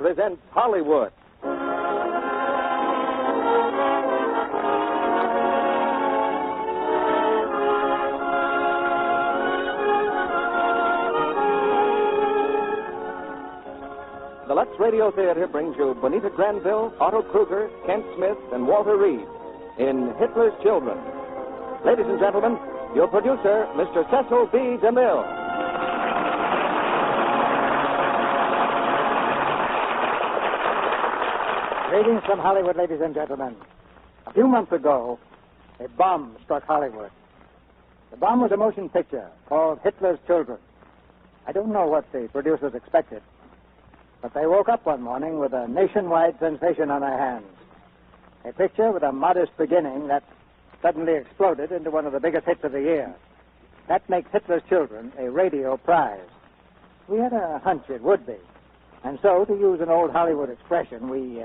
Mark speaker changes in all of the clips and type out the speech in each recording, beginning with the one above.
Speaker 1: presents Hollywood. The Lux Radio Theater brings you Bonita Granville, Otto Kruger, Kent Smith, and Walter Reed in Hitler's Children. Ladies and gentlemen, your producer, Mr. Cecil B. DeMille.
Speaker 2: Greetings from Hollywood, ladies and gentlemen. A few months ago, a bomb struck Hollywood. The bomb was a motion picture called Hitler's Children. I don't know what the producers expected, but they woke up one morning with a nationwide sensation on their hands. A picture with a modest beginning that suddenly exploded into one of the biggest hits of the year. That makes Hitler's Children a radio prize. We had a hunch it would be. And so, to use an old Hollywood expression, we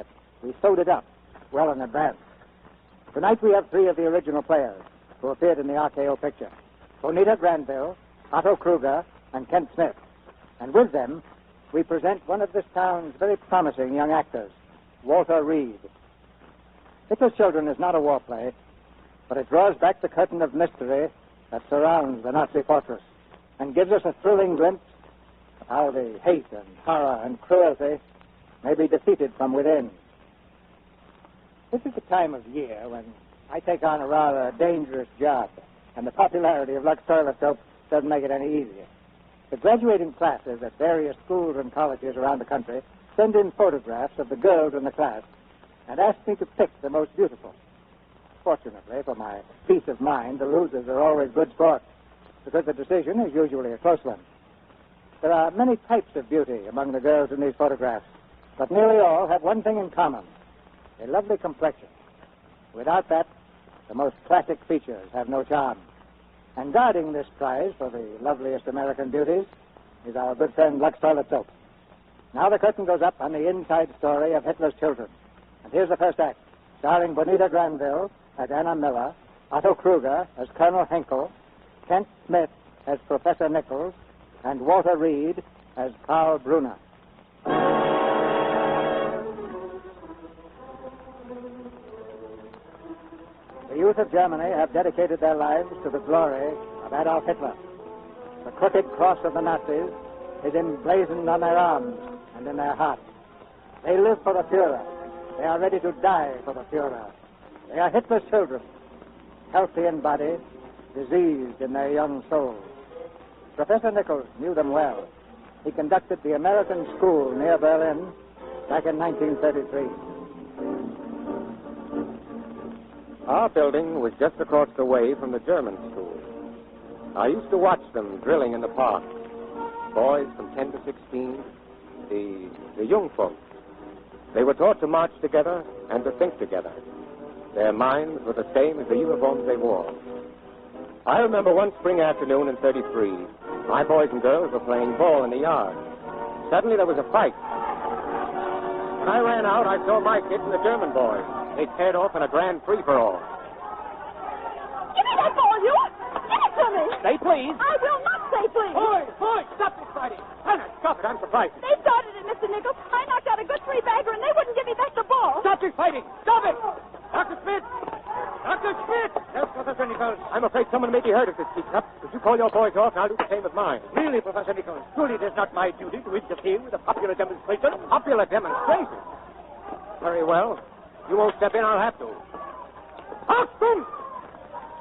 Speaker 2: sewed it up well in advance. Tonight we have three of the original players who appeared in the RKO picture. Bonita Granville, Otto Kruger, and Kent Smith. And with them, we present one of this town's very promising young actors, Walter Reed. Hitler's Children is not a war play, but it draws back the curtain of mystery that surrounds the Nazi fortress and gives us a thrilling glimpse of how the hate and horror and cruelty may be defeated from within. This is the time of year when I take on a rather dangerous job, and the popularity of Lux toilet soap doesn't make it any easier. The graduating classes at various schools and colleges around the country send in photographs of the girls in the class and ask me to pick the most beautiful. Fortunately, for my peace of mind, the losers are always good sports, because the decision is usually a close one. There are many types of beauty among the girls in these photographs, but nearly all have one thing in common: a lovely complexion. Without that, the most classic features have no charm. And guarding this prize for the loveliest American beauties is our good friend Lux Toilet Soap. Now the curtain goes up on the inside story of Hitler's Children. And here's the first act, starring Bonita Granville as Anna Muller, Otto Kruger as Colonel Henkel, Kent Smith as Professor Nichols, and Walter Reed as Karl Bruner. The youth of Germany have dedicated their lives to the glory of Adolf Hitler. The crooked cross of the Nazis is emblazoned on their arms and in their hearts. They live for the Führer. They are ready to die for the Führer. They are Hitler's children, healthy in body, diseased in their young souls. Professor Nichols knew them well. He conducted the American school near Berlin back in 1933.
Speaker 1: Our building was just across the way from the German school. I used to watch them drilling in the park. Boys from 10 to 16, the young folks. They were taught to march together and to think together. Their minds were the same as the uniforms they wore. I remember one spring afternoon in 33, my boys and girls were playing ball in the yard. Suddenly there was a fight. When I ran out, I saw my kids and the German boys. They paired off in a grand free-for-all.
Speaker 3: Give me that ball, you! Give it to me!
Speaker 1: Say please.
Speaker 3: I will not say please.
Speaker 1: Boy, stop this fighting. Anna, stop it, I'm surprised.
Speaker 3: They started it, Mr. Nichols. I knocked out a good three-bagger, and they wouldn't give me back the ball.
Speaker 1: Stop this fighting. Stop it. Dr. Smith. Dr. Smith. Yes, Professor Nichols. I'm afraid someone may be hurt if this keeps up. If you call your boys off, I'll do the same with mine.
Speaker 4: Really, Professor Nichols, surely it is not my duty to interfere with a popular demonstration.
Speaker 1: Popular demonstration? Very well. You won't step in, I'll have to.
Speaker 4: Achtung!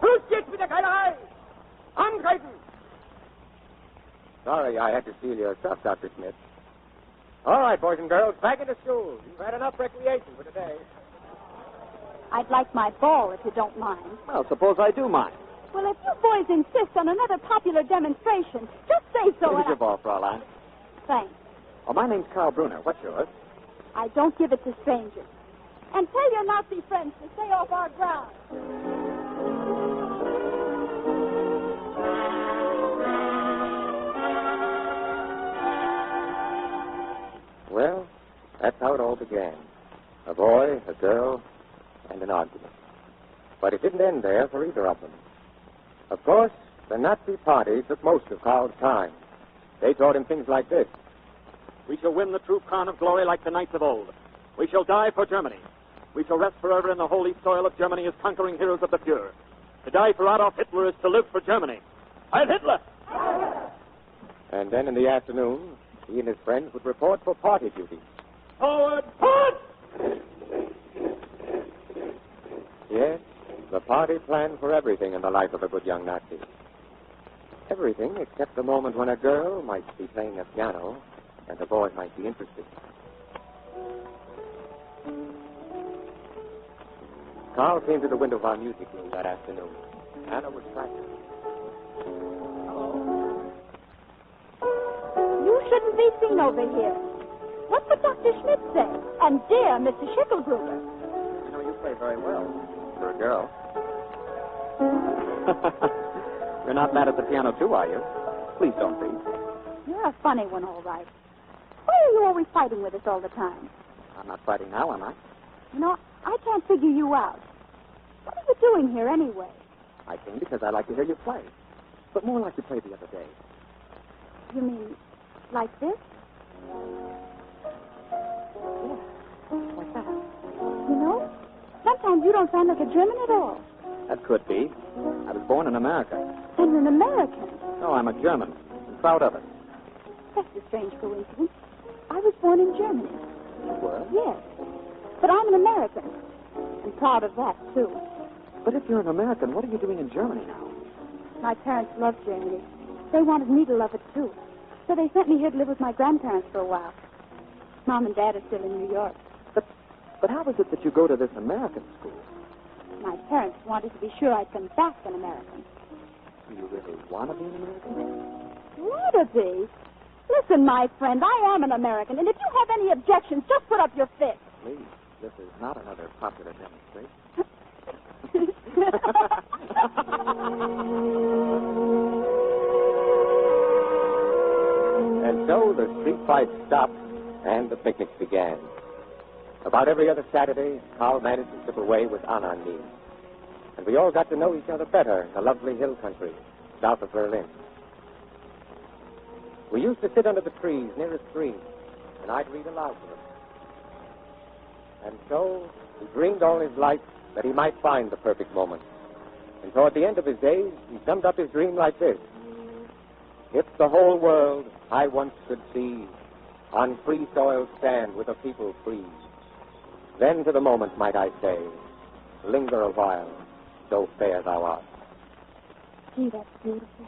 Speaker 4: Schluss jetzt mit der Keilerei! Angreifen!
Speaker 1: Sorry I had to steal your stuff, Dr. Smith. All right, boys and girls, back into school. You've had enough recreation for today.
Speaker 3: I'd like my ball, if you don't mind.
Speaker 1: Well, suppose I do mind.
Speaker 3: Well, if you boys insist on another popular demonstration, just say so.
Speaker 1: Here's your ball, Fraulein.
Speaker 3: Thanks.
Speaker 1: Oh, my name's Karl Bruner. What's yours?
Speaker 3: I don't give it to strangers. And tell your Nazi friends to stay off our ground.
Speaker 1: Well, that's how it all began. A boy, a girl, and an argument. But it didn't end there for either of them. Of course, the Nazi Party took most of Karl's time. They taught him things like this.
Speaker 5: We shall win the true crown of glory like the knights of old. We shall die for Germany. We shall rest forever in the holy soil of Germany as conquering heroes of the pure. To die for Adolf Hitler is to live for Germany. Heil Hitler!
Speaker 1: And then in the afternoon, he and his friends would report for party duty.
Speaker 5: Forward! Forward!
Speaker 1: Yes, the party planned for everything in the life of a good young Nazi. Everything except the moment when a girl might be playing a piano and a boy might be interested. Karl came to the window of our music room that afternoon. Anna was practicing.
Speaker 3: You shouldn't be seen over here. What would Dr. Schmidt say? And dear Mr. Schickelgruber.
Speaker 4: You know, you play very well for a girl.
Speaker 5: You're not mad at the piano, too, are you? Please don't be.
Speaker 3: You're a funny one, all right. Why are you always fighting with us all the time?
Speaker 5: I'm not fighting now, am I?
Speaker 3: You know, I can't figure you out. What are you doing here anyway?
Speaker 5: I came because I like to hear you play. But more like you played the other day.
Speaker 3: You mean like this?
Speaker 5: Like that.
Speaker 3: You know, sometimes you don't sound like a German at all.
Speaker 5: That could be. I was born in America.
Speaker 3: And you're an American.
Speaker 5: No, I'm a German. I'm proud of it.
Speaker 3: That's a strange coincidence. I was born in Germany.
Speaker 5: You were?
Speaker 3: Yes. But I'm an American. And proud of that, too.
Speaker 5: But if you're an American, what are you doing in Germany now?
Speaker 3: My parents loved Germany. They wanted me to love it, too. So they sent me here to live with my grandparents for a while. Mom and Dad are still in New York.
Speaker 5: But how is it that you go to this American school?
Speaker 3: My parents wanted to be sure I'd come back an American.
Speaker 5: Do you really want to be an American?
Speaker 3: Want to be? Listen, my friend, I am an American, and if you have any objections, just put up your fist.
Speaker 5: Please, this is not another popular demonstration.
Speaker 1: And so the street fights stopped and the picnics began. About every other Saturday, Karl managed to slip away with Anna and me. And we all got to know each other better in the lovely hill country south of Berlin. We used to sit under the trees near a stream, and I'd read aloud to them. And so he dreamed all his life that he might find the perfect moment. And toward the end of his days, he summed up his dream like this. If the whole world I once could see on free soil stand with a people free, then to the moment might I say, linger a while, so fair thou art.
Speaker 3: Gee, that's beautiful.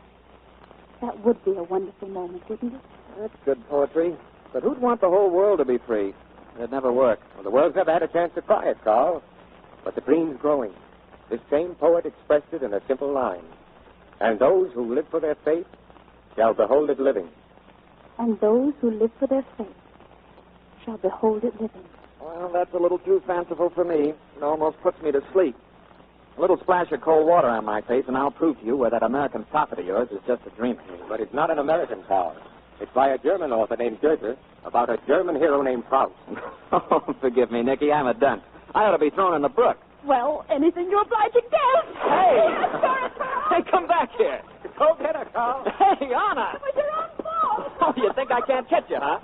Speaker 3: That would be a wonderful moment, wouldn't it?
Speaker 5: That's good poetry. But who'd want the whole world to be free? It'd never work.
Speaker 1: Well, the world's never had a chance to try it, Karl. But the dream's growing. This same poet expressed it in a simple line. And those who live for their faith shall behold it living.
Speaker 3: And those who live for their faith shall behold it living.
Speaker 5: Well, that's a little too fanciful for me. It almost puts me to sleep. A little splash of cold water on my face, and I'll prove to you where that American prophet of yours is just a dream.
Speaker 1: But it's not an American, Karl. It's by a German author named Goethe about a German hero named Faust.
Speaker 5: Oh, forgive me, Nicky. I'm a dunce. I ought to be thrown in the brook.
Speaker 3: Well, anything you oblige to guess.
Speaker 5: Hey! Hey, come back here.
Speaker 1: Go get her, Karl.
Speaker 5: Hey, Anna!
Speaker 3: With your own fault.
Speaker 5: Oh, you think I can't catch you, huh?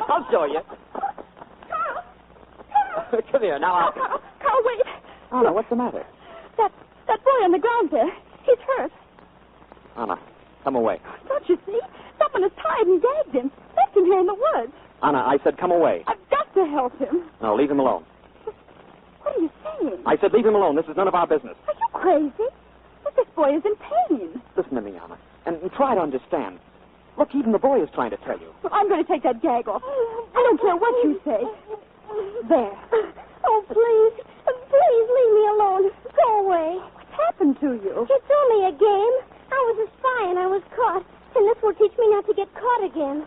Speaker 5: I'll show you.
Speaker 3: Karl!
Speaker 5: Come here, now.
Speaker 3: Karl, wait.
Speaker 5: Anna, what's the matter?
Speaker 3: That boy on the ground there. He's hurt.
Speaker 5: Anna, come away.
Speaker 3: Don't you see? Someone has tied and gagged him. Left him here in the woods.
Speaker 5: Anna, I said come away.
Speaker 3: I've got to help him.
Speaker 5: No, leave him alone.
Speaker 3: What are you saying?
Speaker 5: I said leave him alone. This is none of our business.
Speaker 3: Are you crazy? But this boy is in pain.
Speaker 5: Listen to me, Anna, and try to understand. Look, even the boy is trying to tell you.
Speaker 3: Well, I'm going to take that gag off. I don't care what you say. There.
Speaker 6: Oh, please. Please leave me alone. Go away.
Speaker 3: What's happened to you?
Speaker 6: It's only a game. I was a spy and I was caught. And this will teach me not to get caught again.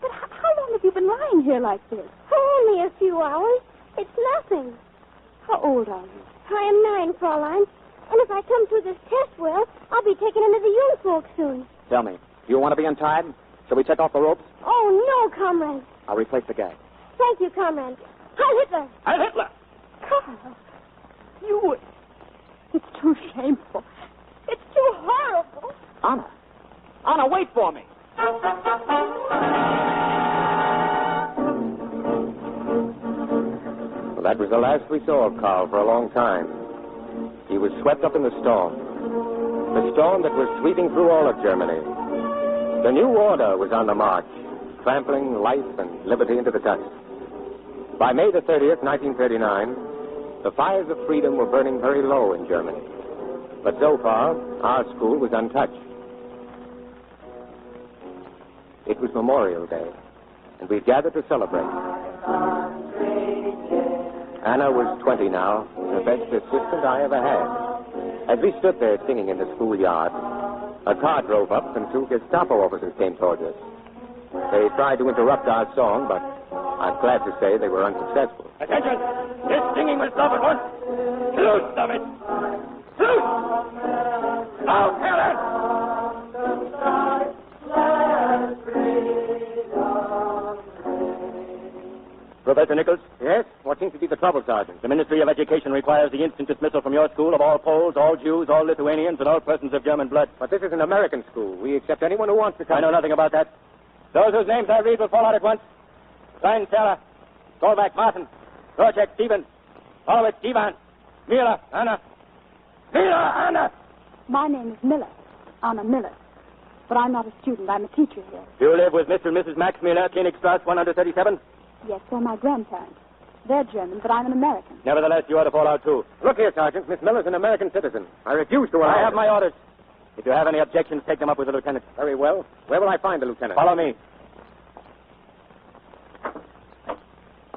Speaker 3: But how long have you been lying here like this?
Speaker 6: Only a few hours. It's nothing.
Speaker 3: How old are you?
Speaker 6: I am 9, Fraulein. And if I come through this test well, I'll be taken into the Jungfolk soon.
Speaker 5: Tell me, do you want to be untied? Shall we take off the ropes?
Speaker 6: Oh, no, comrade.
Speaker 5: I'll replace the gag.
Speaker 6: Thank you, comrade. Heil Hitler.
Speaker 5: Heil Hitler!
Speaker 3: Karl, you... It's too shameful. It's too horrible.
Speaker 5: Anna, wait for me.
Speaker 1: That was the last we saw of Karl for a long time. He was swept up in the storm that was sweeping through all of Germany. The new order was on the march, trampling life and liberty into the dust. By May the 30th, 1939, the fires of freedom were burning very low in Germany. But so far, our school was untouched. It was Memorial Day, and we gathered to celebrate. Anna was 20 now, the best assistant I ever had. As we stood there singing in the schoolyard, a car drove up and 2 Gestapo officers came towards us. They tried to interrupt our song, but I'm glad to say they were unsuccessful.
Speaker 5: Attention! This singing will stop at once. Salute, stop it. Salute! Now, Helen! Professor Nichols?
Speaker 1: Yes? What seems to be the trouble, Sergeant?
Speaker 5: The Ministry of Education requires the instant dismissal from your school of all Poles, all Jews, all Lithuanians, and all persons of German blood.
Speaker 1: But this is an American school. We accept anyone who wants to come.
Speaker 5: I know nothing about that. Those whose names I read will fall out at once. Stein, Sarah, Solbach, Martin, Project, Stevens, Horowitz, Ivan, Muller, Anna. Muller, Anna!
Speaker 3: My name is Miller, Anna Muller. But I'm not a student. I'm a teacher here.
Speaker 5: You live with Mr. and Mrs. Max Muller, Königstrasse 137?
Speaker 3: Yes, they're my grandparents. They're German, but I'm an American.
Speaker 5: Nevertheless, you ought to fall out, too.
Speaker 1: Look here, Sergeant. Miss Miller's an American citizen. I refuse to allow...
Speaker 5: I have my orders. If you have any objections, take them up with the lieutenant.
Speaker 1: Very well. Where will I find the lieutenant?
Speaker 5: Follow me.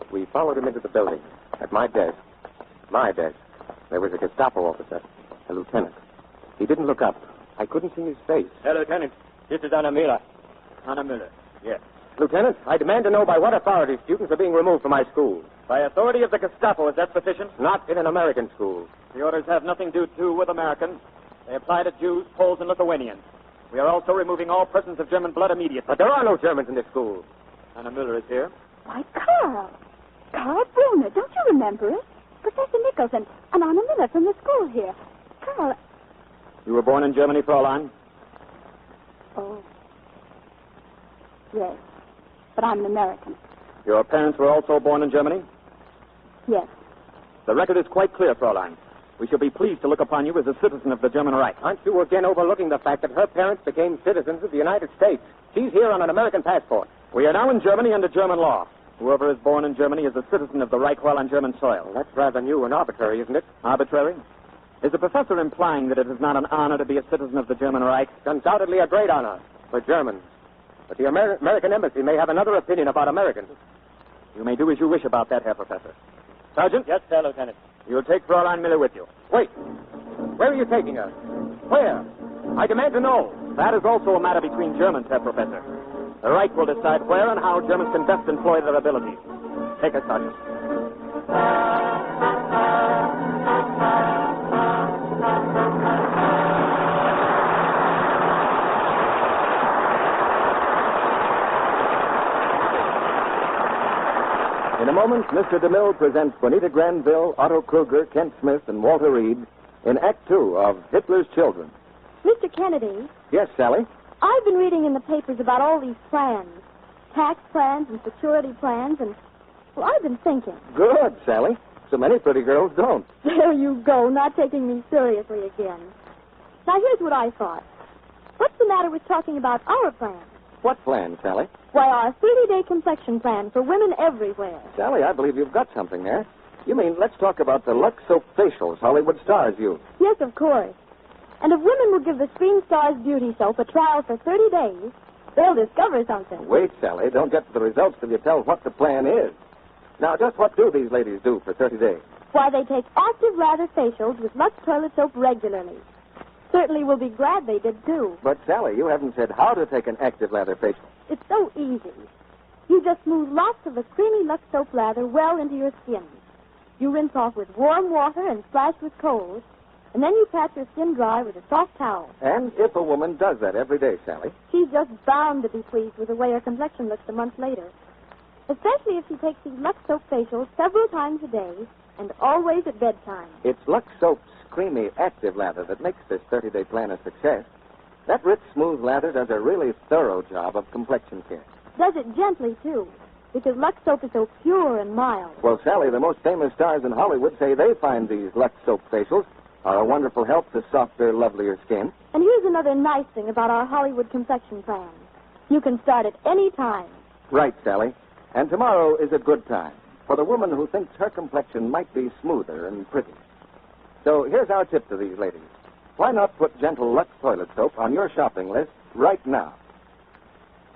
Speaker 1: We followed him into the building. At my desk, there was a Gestapo officer, a lieutenant. He didn't look up. I couldn't see his face.
Speaker 5: Herr Lieutenant, this is Anna Muller. Anna Muller, yes.
Speaker 1: Lieutenant, I demand to know by what authority students are being removed from my school.
Speaker 5: By authority of the Gestapo, is that sufficient?
Speaker 1: Not in an American school.
Speaker 5: The orders have nothing to do with Americans. They apply to Jews, Poles, and Lithuanians. We are also removing all persons of German blood immediately.
Speaker 1: But there are no Germans in this school.
Speaker 5: Anna Muller is here.
Speaker 3: Why, Karl. Karl Bruner, don't you remember it? Professor Nichols and Anna Muller from the school here. Karl.
Speaker 5: You were born in Germany, Fraulein?
Speaker 3: Oh. Yes. But I'm an American.
Speaker 5: Your parents were also born in Germany?
Speaker 3: Yes.
Speaker 5: The record is quite clear, Fraulein. We shall be pleased to look upon you as a citizen of the German Reich.
Speaker 1: Aren't you again overlooking the fact that her parents became citizens of the United States? She's here on an American passport.
Speaker 5: We are now in Germany under German law. Whoever is born in Germany is a citizen of the Reich while on German soil.
Speaker 1: Well, that's rather new and arbitrary, isn't it?
Speaker 5: Arbitrary? Is the professor implying that it is not an honor to be a citizen of the German Reich?
Speaker 1: It's undoubtedly a great honor for Germans. But the American embassy may have another opinion about Americans.
Speaker 5: You may do as you wish about that, Herr Professor. Sergeant?
Speaker 4: Yes, sir, Lieutenant.
Speaker 5: You'll take Fraulein Miller with you.
Speaker 1: Wait. Where are you taking her? Where? I demand to know.
Speaker 5: That is also a matter between Germans, Herr Professor. The Reich will decide where and how Germans can best employ their abilities. Take her, Sergeant.
Speaker 7: In a moment, Mr. DeMille presents Bonita Granville, Otto Kruger, Kent Smith, and Walter Reed in Act Two of Hitler's Children.
Speaker 6: Mr. Kennedy,
Speaker 7: Yes, Sally?
Speaker 6: I've been reading in the papers about all these plans. Tax plans and security plans, and, well, I've been thinking.
Speaker 7: Good, Sally. So many pretty girls don't.
Speaker 6: There you go, not taking me seriously again. Now, here's what I thought. What's the matter with talking about our plans?
Speaker 7: What plan, Sally?
Speaker 6: Why, our 30-day complexion plan for women everywhere.
Speaker 7: Sally, I believe you've got something there. You mean, let's talk about the Lux Soap facials Hollywood stars use.
Speaker 6: Yes, of course. And if women will give the Screen Stars Beauty Soap a trial for 30 days, they'll discover something.
Speaker 7: Wait, Sally. Don't get to the results till you tell what the plan is. Now, just what do these ladies do for 30 days?
Speaker 6: Why, they take active lather facials with Lux toilet soap regularly. Certainly will be glad they did, too.
Speaker 7: But, Sally, you haven't said how to take an active lather facial.
Speaker 6: It's so easy. You just smooth lots of the creamy Lux soap lather well into your skin. You rinse off with warm water and splash with cold, and then you pat your skin dry with a soft towel.
Speaker 7: And if a woman does that every day, Sally,
Speaker 6: She's just bound to be pleased with the way her complexion looks a month later. Especially if she takes these Lux soap facials several times a day and always at bedtime.
Speaker 7: it's Lux Soap's creamy active lather that makes this 30-day plan a success. That rich, smooth lather does a really thorough job of complexion care.
Speaker 6: Does it gently, too. because Lux soap is so pure and mild.
Speaker 7: Well, Sally, the most famous stars in Hollywood say they find these Lux soap facials are a wonderful help to softer, lovelier skin.
Speaker 6: And here's another nice thing about our Hollywood complexion plan. You can start at any time.
Speaker 7: Right, Sally. And tomorrow is a good time for the woman who thinks her complexion might be smoother and pretty. So here's our tip to these ladies. Why not put gentle Lux toilet soap on your shopping list right now?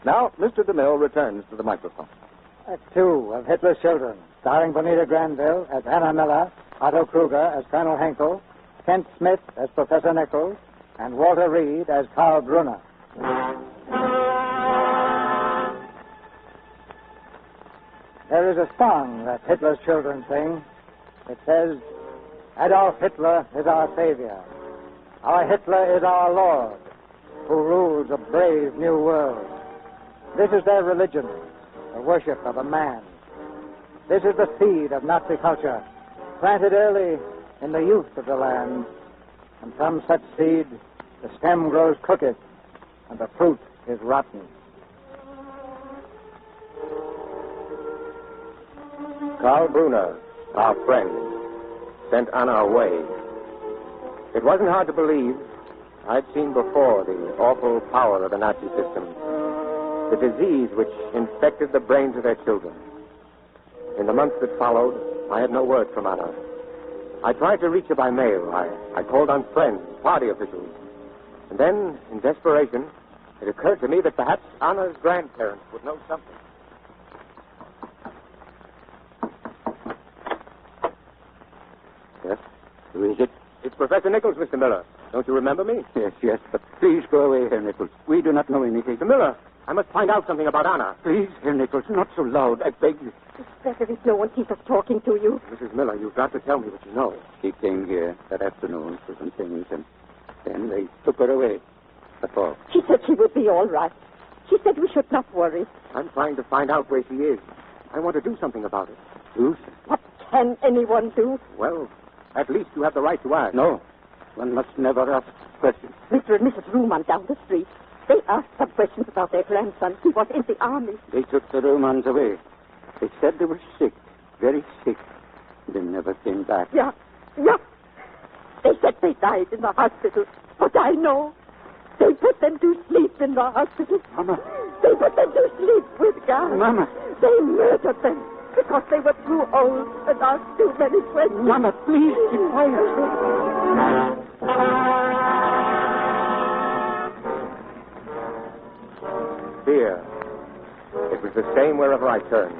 Speaker 7: Now, Mr. DeMille returns to the microphone.
Speaker 2: Act 2 of Hitler's Children, starring Bonita Granville as Anna Muller, Otto Kruger as Colonel Henkel, Kent Smith as Professor Nichols, and Walter Reed as Karl Bruner. There is a song that Hitler's children sing. It says, Adolf Hitler is our savior. Our Hitler is our Lord, who rules a brave new world. This is their religion, the worship of a man. This is the seed of Nazi culture, planted early in the youth of the land. And from such seed, the stem grows crooked, and the fruit is rotten.
Speaker 1: Karl Bruner, our friend, sent Anna away. It wasn't hard to believe. I'd seen before the awful power of the Nazi system, the disease which infected the brains of their children. In the months that followed, I had no word from Anna. I tried to reach her by mail. I called on friends, party officials. And then, in desperation, it occurred to me that perhaps Anna's grandparents would know something.
Speaker 8: Yes? Who is it?
Speaker 1: It's Professor Nichols, Mr. Miller. Don't you remember me?
Speaker 8: Yes, but please go away, Herr Nichols. We do not know anything.
Speaker 1: Mr. Miller, I must find out something about Anna.
Speaker 8: Please, Herr Nichols, not so loud, I beg you.
Speaker 6: It's better if no one keeps us talking to you.
Speaker 1: Mrs. Miller, you've got to tell me what you know.
Speaker 8: She came here that afternoon for some things, and then they took her away. That's all.
Speaker 6: She said she would be all right. She said we should not worry.
Speaker 1: I'm trying to find out where she is. I want to do something about it.
Speaker 8: Do?
Speaker 6: What can anyone do?
Speaker 1: Well, at least you have the right to ask.
Speaker 8: No. One must never ask questions.
Speaker 6: Mr. and Mrs. Ruhmann down the street. They asked some questions about their grandson. He was in the army.
Speaker 8: They took the Romans away. They said they were sick, very sick. They never came back.
Speaker 6: Yeah. They said they died in the hospital. But I know. They put them to sleep in the hospital.
Speaker 8: Mama.
Speaker 6: They put them to sleep with gas.
Speaker 8: Mama.
Speaker 6: They murdered them because they were too old and asked too many questions.
Speaker 8: Mama, please keep quiet.
Speaker 1: Fear. It was the same wherever I turned.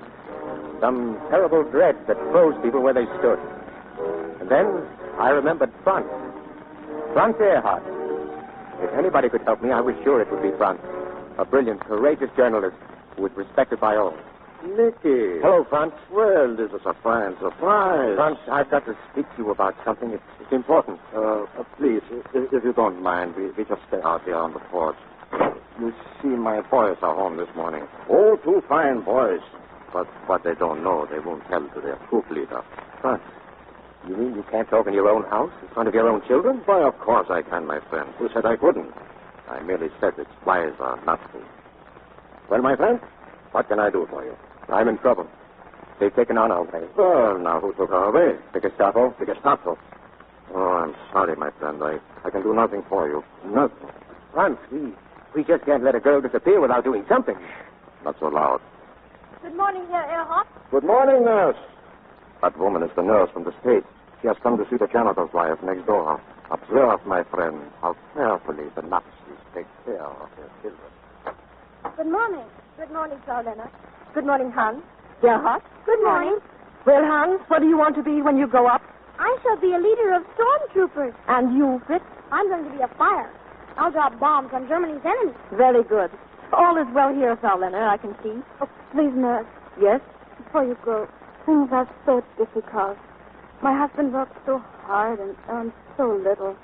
Speaker 1: Some terrible dread that froze people where they stood. And then I remembered Franz. Franz Erhardt. If anybody could help me, I was sure it would be Franz. A brilliant, courageous journalist who was respected by all.
Speaker 8: Nicky.
Speaker 1: Hello, Franz.
Speaker 8: Well, this is a fine surprise.
Speaker 1: Franz, I've got to speak to you about something. It's important.
Speaker 8: Please, if you don't mind, we just stay out here on the porch. You see, my boys are home this morning. Oh, two fine boys. But what they don't know, they won't tell to their troop leader.
Speaker 1: Franz, you mean you can't talk in your own house in front of your own children?
Speaker 8: Why, of course I can, my friend. Who said I couldn't? I merely said that spies are not free. Well, my friend, what can I do for you?
Speaker 1: I'm in trouble. They've taken Anna away.
Speaker 8: Well, now, who took her away?
Speaker 1: The Gestapo.
Speaker 8: The Gestapo. Oh, I'm sorry, my friend. I can do nothing for you. Nothing.
Speaker 1: Franz, we just can't let a girl disappear without doing something.
Speaker 8: Not so loud.
Speaker 6: Good morning, Herr Erhardt.
Speaker 8: Good morning, nurse. That woman is the nurse from the States. She has come to see the janitor's wife next door. Observe, my friend, how carefully the Nazis take care of their children.
Speaker 6: Good morning. Good morning, Frau Lennart. Good morning, Hans. Gerhard. Good morning.
Speaker 3: Well, Hans, what do you want to be when you grow up?
Speaker 6: I shall be a leader of stormtroopers.
Speaker 3: And you, Fritz?
Speaker 6: I'm going to be a fire. I'll drop bombs on Germany's enemies.
Speaker 3: Very good. All is well here, Frau Lennart, I can see.
Speaker 6: Oh, please, nurse.
Speaker 3: Yes?
Speaker 6: Before you go, things are so difficult. My husband works so hard and earns so little.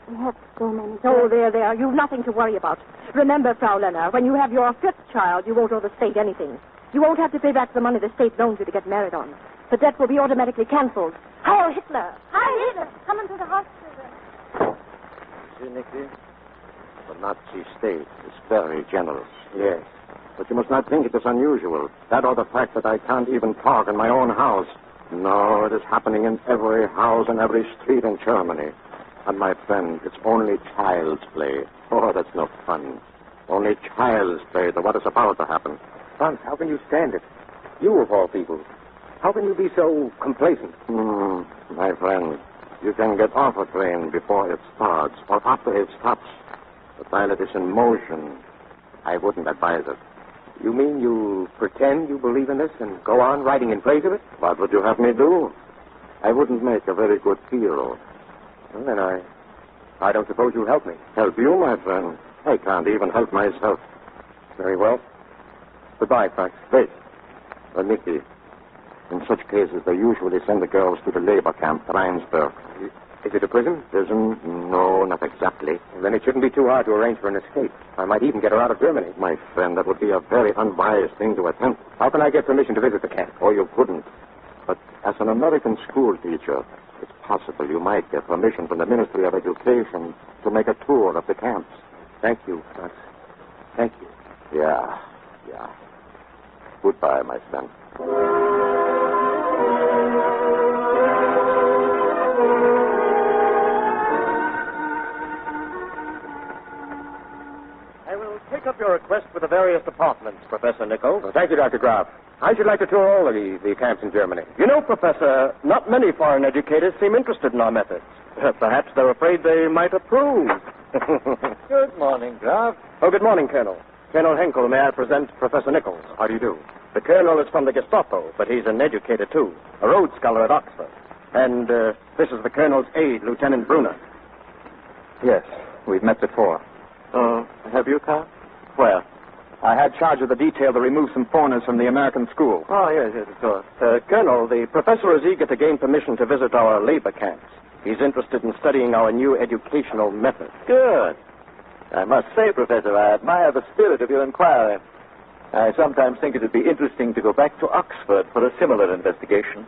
Speaker 6: We have so many...
Speaker 3: Oh, there. You've nothing to worry about. Remember, Frau Lennart, when you have your fifth child, you won't owe the state anything. You won't have to pay back the money the state loans you to get married on. The debt will be automatically canceled. Heil Hitler!
Speaker 6: Hi, Hitler. Come into the hospital.
Speaker 8: See, Nicky? The Nazi state is very generous.
Speaker 1: Yes.
Speaker 8: But you must not think it is unusual. That or the fact that I can't even talk in my own house. No, it is happening in every house and every street in Germany. And my friend, it's only child's play. Oh, that's no fun. Only child's play to what is about to happen.
Speaker 1: Franz, how can you stand it? You, of all people. How can you be so complacent?
Speaker 8: My friend, you can get off a train before it starts or after it stops. But while it is in motion, I wouldn't advise it.
Speaker 1: You mean you pretend you believe in this and go on writing in praise of it?
Speaker 8: What would you have me do? I wouldn't make a very good hero.
Speaker 1: Well, then I don't suppose you'll help me.
Speaker 8: Help you, my friend? I can't even help myself.
Speaker 1: Very well. Goodbye, Franz.
Speaker 8: Wait. Nicky, in such cases, they usually send the girls to the labor camp, Rheinsberg.
Speaker 1: Is it a prison?
Speaker 8: Prison? No, not exactly.
Speaker 1: Well, then it shouldn't be too hard to arrange for an escape. I might even get her out of Germany.
Speaker 8: My friend, that would be a very unwise thing to attempt.
Speaker 1: How can I get permission to visit the camp?
Speaker 8: Oh, you couldn't. But as an American school teacher, it's possible you might get permission from the Ministry of Education to make a tour of the camps.
Speaker 1: Thank you, Franz. Thank you.
Speaker 8: Yeah. Goodbye, my friend.
Speaker 4: I will take up your request with the various departments, Professor Nichols.
Speaker 1: Well, thank you, Dr. Graf. I should like to tour all of the camps in Germany.
Speaker 4: You know, Professor, not many foreign educators seem interested in our methods. Perhaps they're afraid they might approve.
Speaker 9: Good morning, Graf.
Speaker 4: Oh, good morning, Colonel. Colonel Henkel, may I present Professor Nichols?
Speaker 1: How do you do?
Speaker 4: The Colonel is from the Gestapo, but he's an educator, too. A Rhodes Scholar at Oxford. And this is the Colonel's aide, Lieutenant Bruner.
Speaker 10: Yes, we've met before.
Speaker 4: Have you, Karl?
Speaker 10: Where? I had charge of the detail to remove some foreigners from the American school.
Speaker 4: Oh, yes, of course. Colonel, the professor is eager to gain permission to visit our labor camps. He's interested in studying our new educational methods.
Speaker 9: Good. I must say, Professor, I admire the spirit of your inquiry. I sometimes think it would be interesting to go back to Oxford for a similar investigation.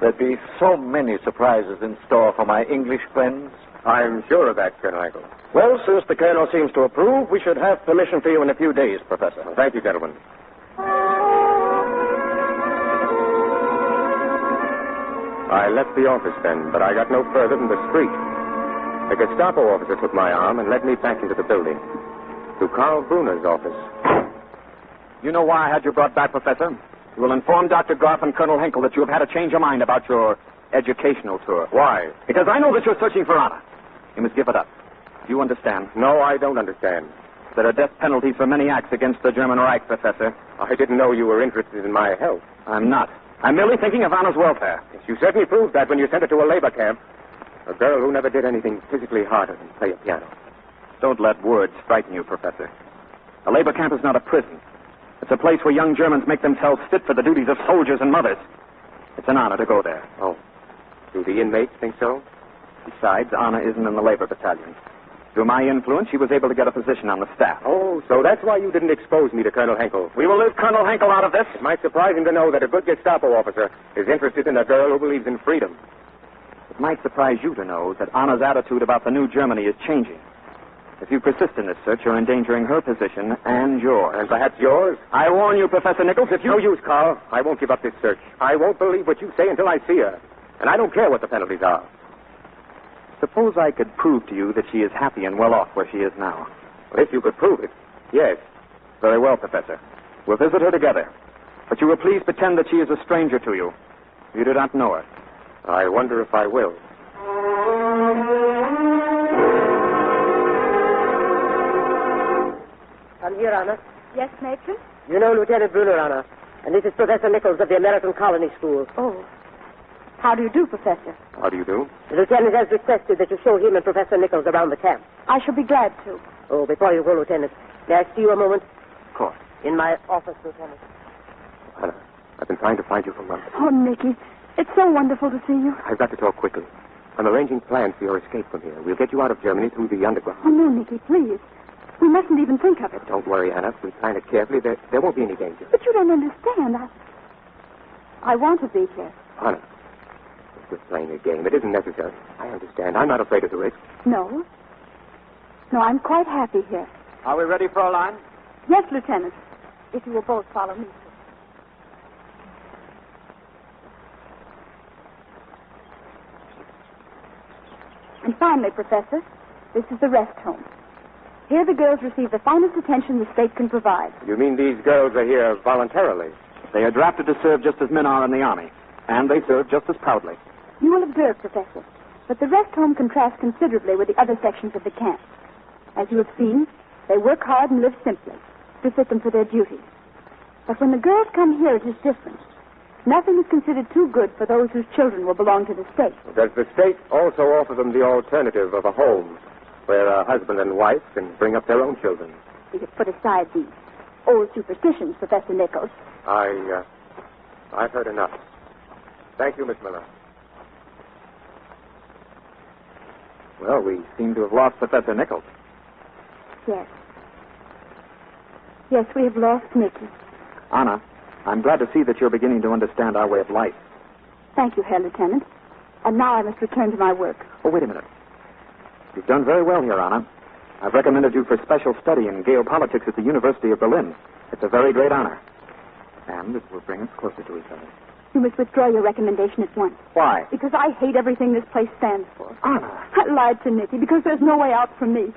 Speaker 9: There'd be so many surprises in store for my English friends.
Speaker 1: I'm sure of that, Colonel Henkel.
Speaker 4: Well, since the Colonel seems to approve, we should have permission for you in a few days, Professor.
Speaker 1: Well, thank you, gentlemen. I left the office then, but I got no further than the street. A Gestapo officer took my arm and led me back into the building, to Karl Bruner's office.
Speaker 10: You know why I had you brought back, Professor? You will inform Dr. Graf and Colonel Henkel that you have had a change of mind about your educational tour.
Speaker 1: Why?
Speaker 10: Because I know that you're searching for Anna. You must give it up. Do you understand?
Speaker 1: No, I don't understand.
Speaker 10: There are death penalties for many acts against the German Reich, Professor.
Speaker 1: I didn't know you were interested in my health.
Speaker 10: I'm not. I'm merely thinking of Anna's welfare.
Speaker 1: Yes, you certainly proved that when you sent her to a labor camp. A girl who never did anything physically harder than play a piano.
Speaker 10: Don't let words frighten you, Professor. A labor camp is not a prison. It's a place where young Germans make themselves fit for the duties of soldiers and mothers. It's an honor to go there.
Speaker 1: Oh. Do the inmates think so?
Speaker 10: Besides, Anna isn't in the labor battalion. Through my influence, she was able to get a position on the staff.
Speaker 1: Oh, so that's why you didn't expose me to Colonel Henkel.
Speaker 10: We will leave Colonel Henkel out of this.
Speaker 1: It might surprise him to know that a good Gestapo officer is interested in a girl who believes in freedom.
Speaker 10: It might surprise you to know that Anna's attitude about the new Germany is changing. If you persist in this search, you're endangering her position and yours.
Speaker 1: And perhaps yours?
Speaker 10: I warn you, Professor Nichols, if you...
Speaker 1: No use, Carl. I won't give up this search. I won't believe what you say until I see her. And I don't care what the penalties are.
Speaker 10: Suppose I could prove to you that she is happy and well off where she is now.
Speaker 1: Well, if you could prove it, yes.
Speaker 10: Very well, Professor. We'll visit her together. But you will please pretend that she is a stranger to you. You do not know her.
Speaker 1: I wonder if I will.
Speaker 11: Come here, Anna.
Speaker 6: Yes, Matron?
Speaker 11: You know Lieutenant Bruner, Anna. And this is Professor Nichols of the American Colony School.
Speaker 6: Oh. How do you do, Professor?
Speaker 1: How do you do?
Speaker 11: The lieutenant has requested that you show him and Professor Nichols around the camp.
Speaker 6: I shall be glad to.
Speaker 11: Oh, before you go, Lieutenant, may I see you a moment?
Speaker 1: Of course.
Speaker 11: In my office, Lieutenant.
Speaker 1: Anna, I've been trying to find you for months.
Speaker 6: Oh, Nicky, it's so wonderful to see you.
Speaker 1: I've got to talk quickly. I'm arranging plans for your escape from here. We'll get you out of Germany through the underground.
Speaker 6: Oh, no, Nicky, please. We mustn't even think of it.
Speaker 1: Don't worry, Anna. If we plan it carefully, there won't be any danger.
Speaker 6: But you don't understand. I want to be here.
Speaker 1: Anna, we're playing a game. It isn't necessary. I understand. I'm not afraid of the risk.
Speaker 6: No. No, I'm quite happy here.
Speaker 10: Are we ready, Fraulein?
Speaker 6: Yes, Lieutenant. if you will both follow me. And finally, Professor, this is the rest home. Here the girls receive the finest attention the state can provide.
Speaker 1: You mean these girls are here voluntarily?
Speaker 10: They are drafted to serve just as men are in the Army, and they serve just as proudly.
Speaker 6: You will observe, Professor, that the rest home contrasts considerably with the other sections of the camp. As you have seen, they work hard and live simply to fit them for their duties. But when the girls come here, it is different. Nothing is considered too good for those whose children will belong to the state.
Speaker 1: Does the state also offer them the alternative of a home where a husband and wife can bring up their own children?
Speaker 6: We have put aside these old superstitions, Professor Nichols.
Speaker 1: I've heard enough. Thank you, Miss Miller.
Speaker 10: Well, we seem to have lost Professor Nichols.
Speaker 6: Yes. Yes, we have lost Nicky.
Speaker 10: Anna, I'm glad to see that you're beginning to understand our way of life.
Speaker 6: Thank you, Herr Lieutenant. And now I must return to my work.
Speaker 10: Oh, wait a minute. You've done very well here, Anna. I've recommended you for special study in geopolitics at the University of Berlin. It's a very great honor. And it will bring us closer to each other.
Speaker 6: You must withdraw your recommendation at once.
Speaker 10: Why?
Speaker 6: Because I hate everything this place stands for.
Speaker 10: Anna.
Speaker 6: I lied to Nicky because there's no way out for me.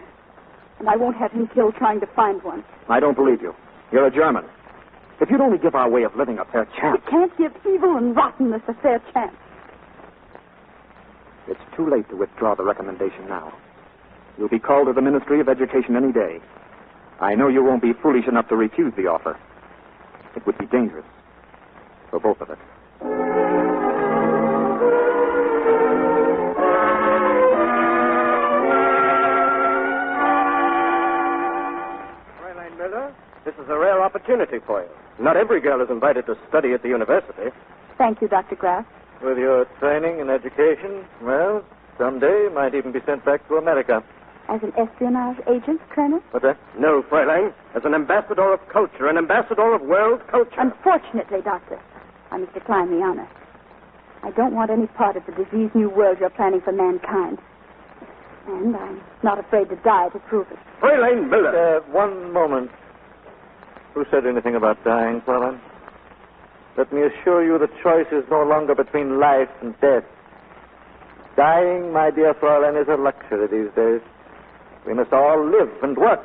Speaker 6: And I won't have him killed trying to find one.
Speaker 10: I don't believe you. You're a German. If you'd only give our way of living a fair chance.
Speaker 6: You can't give evil and rottenness a fair chance.
Speaker 10: It's too late to withdraw the recommendation now. You'll be called to the Ministry of Education any day. I know you won't be foolish enough to refuse the offer. It would be dangerous for both of us.
Speaker 4: Fräulein Miller, this is a rare opportunity for you. Not every girl is invited to study at the university.
Speaker 6: Thank you, Dr. Graff.
Speaker 9: With your training and education, well, someday you might even be sent back to America.
Speaker 6: As an espionage agent, Colonel?
Speaker 9: What's that?
Speaker 4: No, Fräulein. As an ambassador of culture, an ambassador of world culture.
Speaker 6: Unfortunately, Doctor, I must decline the honor. I don't want any part of the diseased new world you're planning for mankind. And I'm not afraid to die to prove it.
Speaker 4: Fräulein Miller.
Speaker 9: One moment. Who said anything about dying, Fräulein? Let me assure you the choice is no longer between life and death. Dying, my dear Fräulein, is a luxury these days. We must all live and work.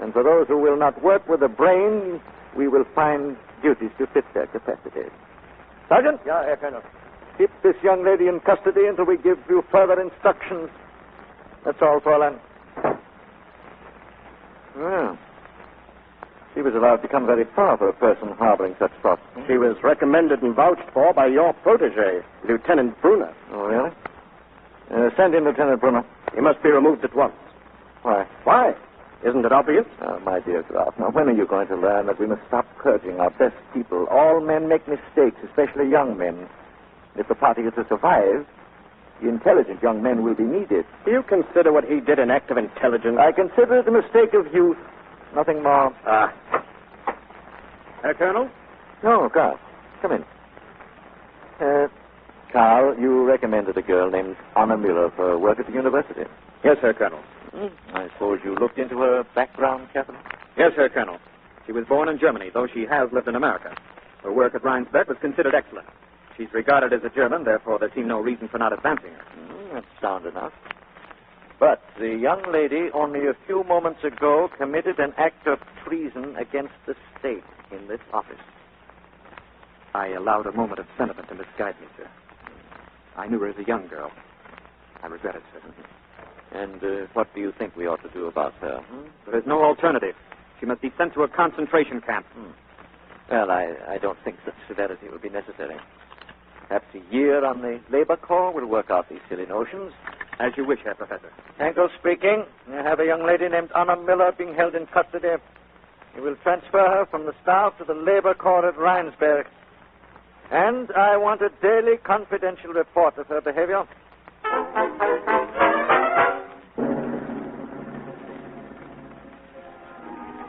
Speaker 9: And for those who will not work with the brain, we will find duties to fit their capacities. Sergeant?
Speaker 4: Yeah, Herr Colonel.
Speaker 9: Keep this young lady in custody until we give you further instructions. That's all, Fräulein. Well, she was allowed to come very far for a person harboring such thoughts.
Speaker 4: She was recommended and vouched for by your protege, Lieutenant Bruner.
Speaker 9: Oh, really? Send in Lieutenant Bruner.
Speaker 4: He must be removed at once.
Speaker 9: Why?
Speaker 4: Why? Isn't it obvious?
Speaker 9: Oh, my dear Graf, now when are you going to learn that we must stop purging our best people? All men make mistakes, especially young men. If the party is to survive, the intelligent young men will be needed.
Speaker 4: Do you consider what he did an act of intelligence?
Speaker 9: I consider it a mistake of youth. Nothing more.
Speaker 5: Herr Colonel?
Speaker 9: No, Graf. Come in. Karl, you recommended a girl named Anna Muller for work at the university.
Speaker 5: Yes, Herr Colonel.
Speaker 9: I suppose you looked into her background carefully?
Speaker 5: Yes, Herr Colonel. She was born in Germany, though she has lived in America. Her work at Rheinsberg was considered excellent. She's regarded as a German, therefore there seemed no reason for not advancing her.
Speaker 9: That's sound enough. But the young lady, only a few moments ago, committed an act of treason against the state in this office.
Speaker 10: I allowed a moment of sentiment to misguide me, sir. I knew her as a young girl. I regret it, sir.
Speaker 9: And what do you think we ought to do about her?
Speaker 5: There is no alternative. She must be sent to a concentration camp.
Speaker 9: Well, I don't think such severity will be necessary. Perhaps a year on the labor corps will work out these silly notions.
Speaker 5: As you wish, Herr Professor.
Speaker 9: Henkel speaking. I have a young lady named Anna Muller being held in custody. You will transfer her from the staff to the labor corps at Rheinsberg. And I want a daily confidential report of her behavior.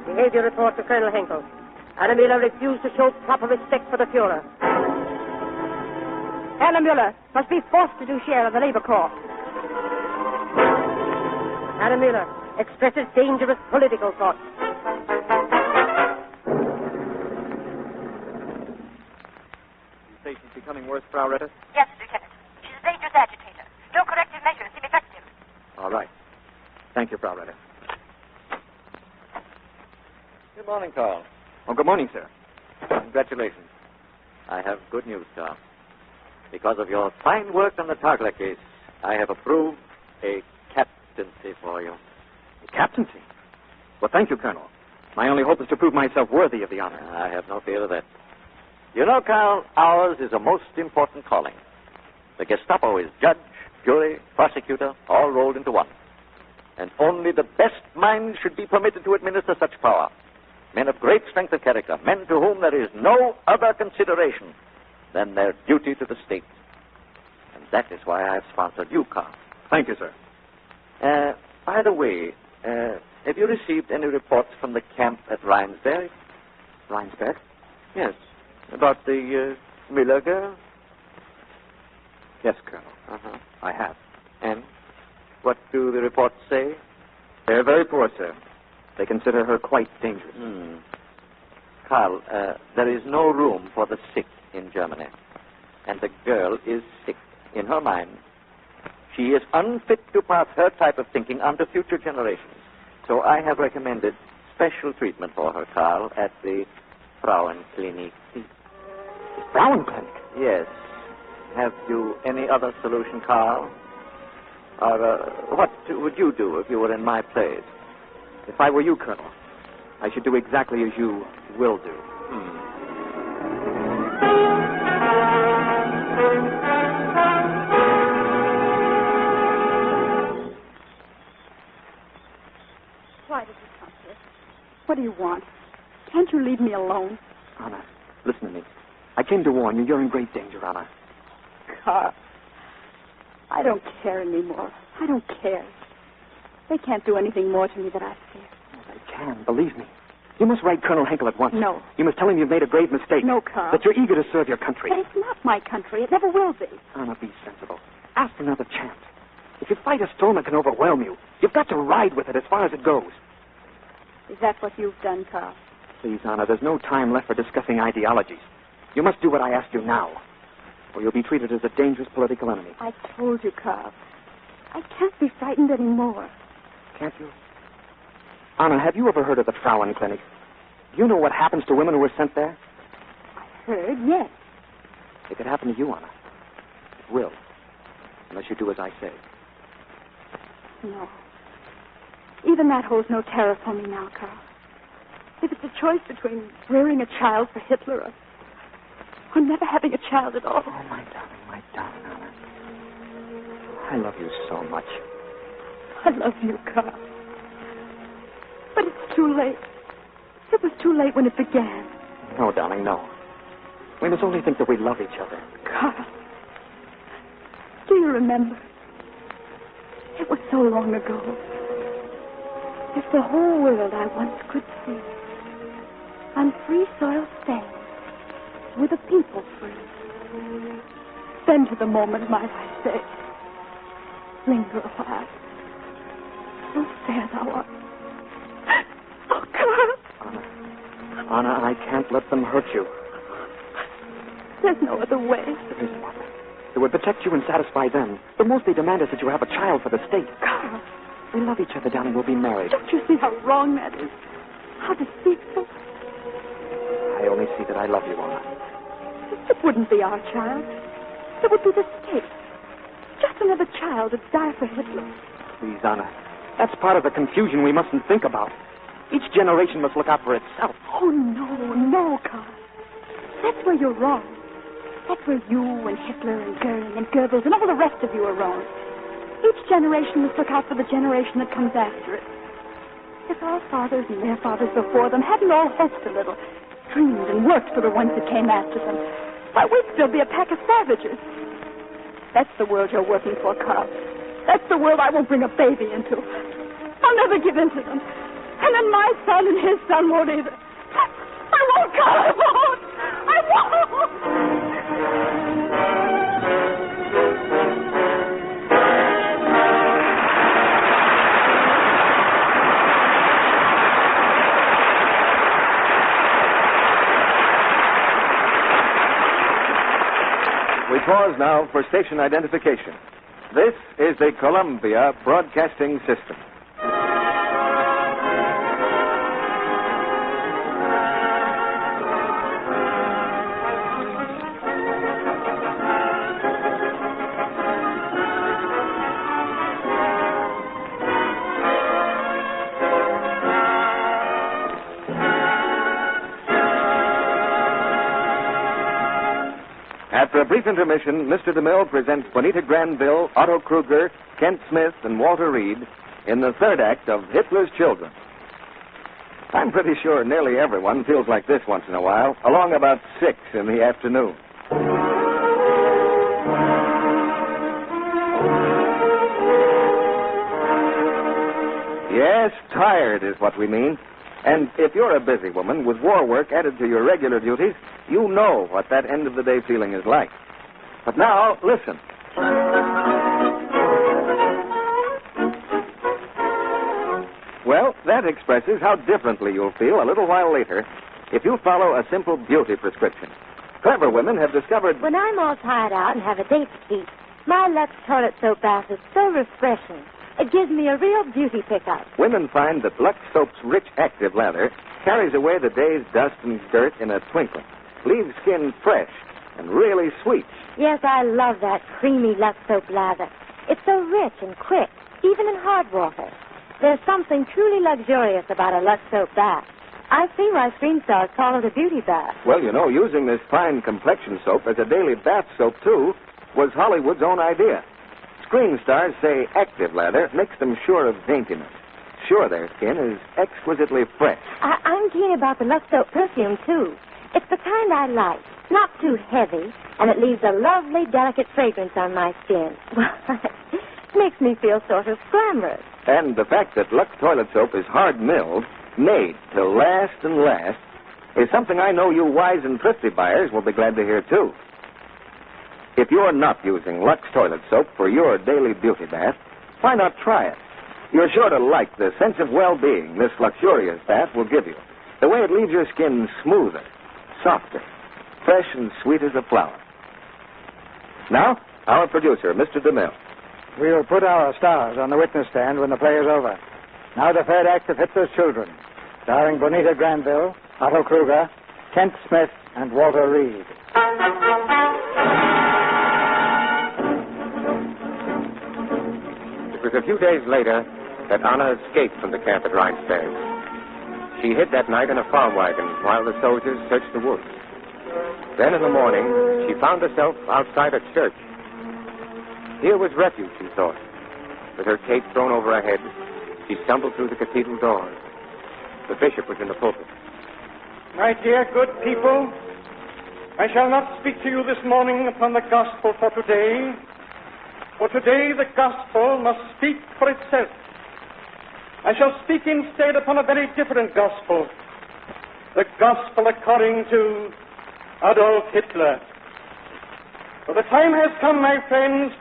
Speaker 11: Behavior report to Colonel Henkel. Anna Muller refused to show proper respect for the Fuhrer.
Speaker 3: Anna Muller must be forced to do share of the labor corps.
Speaker 11: Anna Muller expresses dangerous political thoughts.
Speaker 10: becoming worse, Frau Ritter?
Speaker 3: Yes, Lieutenant. She's a dangerous agitator. No corrective measures seem effective.
Speaker 10: All right. Thank you, Frau Ritter.
Speaker 9: Good morning, Karl.
Speaker 10: Oh, good morning, sir.
Speaker 9: Congratulations. I have good news, Karl. Because of your fine work on the Targler case, I have approved a captaincy for you.
Speaker 10: A captaincy? Well, thank you, Colonel. My only hope is to prove myself worthy of the honor.
Speaker 9: I have no fear of that. You know, Karl, ours is a most important calling. The Gestapo is judge, jury, prosecutor, all rolled into one. And only the best minds should be permitted to administer such power. Men of great strength of character, men to whom there is no other consideration than their duty to the state. And that is why I have sponsored you, Karl.
Speaker 10: Thank you, sir.
Speaker 9: By the way, have you received any reports from the camp at Rheinsberg?
Speaker 10: Rheinsberg?
Speaker 9: Yes. About the Muller girl?
Speaker 10: Yes, Colonel.
Speaker 9: Uh-huh.
Speaker 10: I have.
Speaker 9: And what do the reports say?
Speaker 10: They're very poor, sir. They consider her quite dangerous.
Speaker 9: Karl, there is no room for the sick in Germany. And the girl is sick in her mind. She is unfit to pass her type of thinking on to future generations. So I have recommended special treatment for her, Karl, at the Frauenklinik.
Speaker 10: Frauenklinik?
Speaker 9: Yes. Have you any other solution, Karl? Or what would you do if you were in my place?
Speaker 10: If I were you, Colonel, I should do exactly as you will do.
Speaker 12: Why did you come here? What do you want? Can't you leave me alone?
Speaker 10: Anna, listen to me. I came to warn you. You're in great danger, Anna.
Speaker 12: Karl, I don't care anymore. I don't care. They can't do anything more to me than I fear.
Speaker 10: Oh, they can, believe me. You must write Colonel Henkel at once.
Speaker 12: No.
Speaker 10: You must tell him you've made a grave mistake.
Speaker 12: No, Karl.
Speaker 10: That you're eager to serve your country.
Speaker 12: But it's not my country. It never will be.
Speaker 10: Anna, be sensible. Ask for another chance. If you fight a storm that can overwhelm you, you've got to ride with it as far as it goes.
Speaker 12: Is that what you've done, Karl?
Speaker 10: Please, Anna, there's no time left for discussing ideologies. You must do what I ask you now, or you'll be treated as a dangerous political enemy.
Speaker 12: I told you, Karl. I can't be frightened anymore.
Speaker 10: Can't you? Anna, have you ever heard of the Frauenklinik? Do you know what happens to women who are sent there?
Speaker 12: I heard, yes.
Speaker 10: It could happen to you, Anna. It will. Unless you do as I say.
Speaker 12: No. Even that holds no terror for me now, Karl. If it's a choice between rearing a child for Hitler or never having a child at all.
Speaker 10: Oh, my darling, Anna. I love you so much.
Speaker 12: I love you, Karl. But it's too late. It was too late when it began.
Speaker 10: No, darling, no. We must only think that we love each other.
Speaker 12: Karl, do you remember? It was so long ago. If the whole world I once could see, on free soil stand, with a people free, then to the moment might I say, linger a while. So fair thou art. Oh, Karl.
Speaker 10: Anna, I can't let them hurt you.
Speaker 12: There's no other way.
Speaker 10: There is one. It would protect you and satisfy them. The most they demand is that you have a child for the state.
Speaker 12: Karl.
Speaker 10: We love each other, darling. We'll be married.
Speaker 12: Don't you see how wrong that is? How deceitful?
Speaker 10: I only see that I love you, Anna.
Speaker 12: It wouldn't be our child. It would be the state. Just another child to die for Hitler.
Speaker 10: Please, Anna. That's part of the confusion we mustn't think about. Each generation must look out for itself.
Speaker 12: Oh, no, Karl. That's where you're wrong. That's where you and Hitler and Goering and Goebbels and all the rest of you are wrong. Each generation must look out for the generation that comes after it. If our fathers and their fathers before them hadn't all hoped a little, dreamed and worked for the ones that came after them, why, we'd still be a pack of savages. That's the world you're working for, Karl. That's the world I won't bring a baby into. I'll never give in to them. And then my son and his son won't either. I won't, Karl, I won't! I won't!
Speaker 7: We pause now for station identification. This is the Columbia Broadcasting System. After a brief intermission, Mr. DeMille presents Bonita Granville, Otto Kruger, Kent Smith, and Walter Reed in the third act of Hitler's Children. I'm pretty sure nearly everyone feels like this once in a while, along about 6 in the afternoon. Yes, tired is what we mean. And if you're a busy woman with war work added to your regular duties, you know what that end-of-the-day feeling is like. But now, listen. Well, that expresses how differently you'll feel a little while later if you follow a simple beauty prescription. Clever women have discovered...
Speaker 13: When I'm all tired out and have a date to keep, my Lux toilet soap bath is so refreshing. It gives me a real beauty pickup.
Speaker 7: Women find that Lux Soap's rich active lather carries away the day's dust and dirt in a twinkling, leaves skin fresh and really sweet.
Speaker 13: Yes, I love that creamy Lux Soap lather. It's so rich and quick, even in hard water. There's something truly luxurious about a Lux Soap bath. I see why screen stars call it a beauty bath.
Speaker 7: Well, you know, using this fine complexion soap as a daily bath soap, too, was Hollywood's own idea. Screen stars say active lather makes them sure of daintiness, sure their skin is exquisitely fresh.
Speaker 13: I'm keen about the Lux Soap perfume, too. It's the kind I like, not too heavy, and it leaves a lovely, delicate fragrance on my skin. It makes me feel sort of glamorous.
Speaker 7: And the fact that Lux toilet soap is hard-milled, made to last and last, is something I know you wise and thrifty buyers will be glad to hear, too. If you're not using Lux toilet soap for your daily beauty bath, why not try it? You're sure to like the sense of well-being this luxurious bath will give you. The way it leaves your skin smoother, softer, fresh and sweet as a flower. Now, our producer, Mr. DeMille.
Speaker 2: We'll put our stars on the witness stand when the play is over. Now the third act of Hitler's Children, starring Bonita Granville, Otto Kruger, Kent Smith, and Walter Reed.
Speaker 1: It was a few days later that Anna escaped from the camp at Rheinstein. She hid that night in a farm wagon while the soldiers searched the woods. Then in the morning, she found herself outside a church. Here was refuge, she thought. With her cape thrown over her head, she stumbled through the cathedral doors. The bishop was in the pulpit.
Speaker 14: My dear good people, I shall not speak to you this morning upon the gospel for today. For today the gospel must speak for itself. I shall speak instead upon a very different gospel. The gospel according to Adolf Hitler. For the time has come, my friends,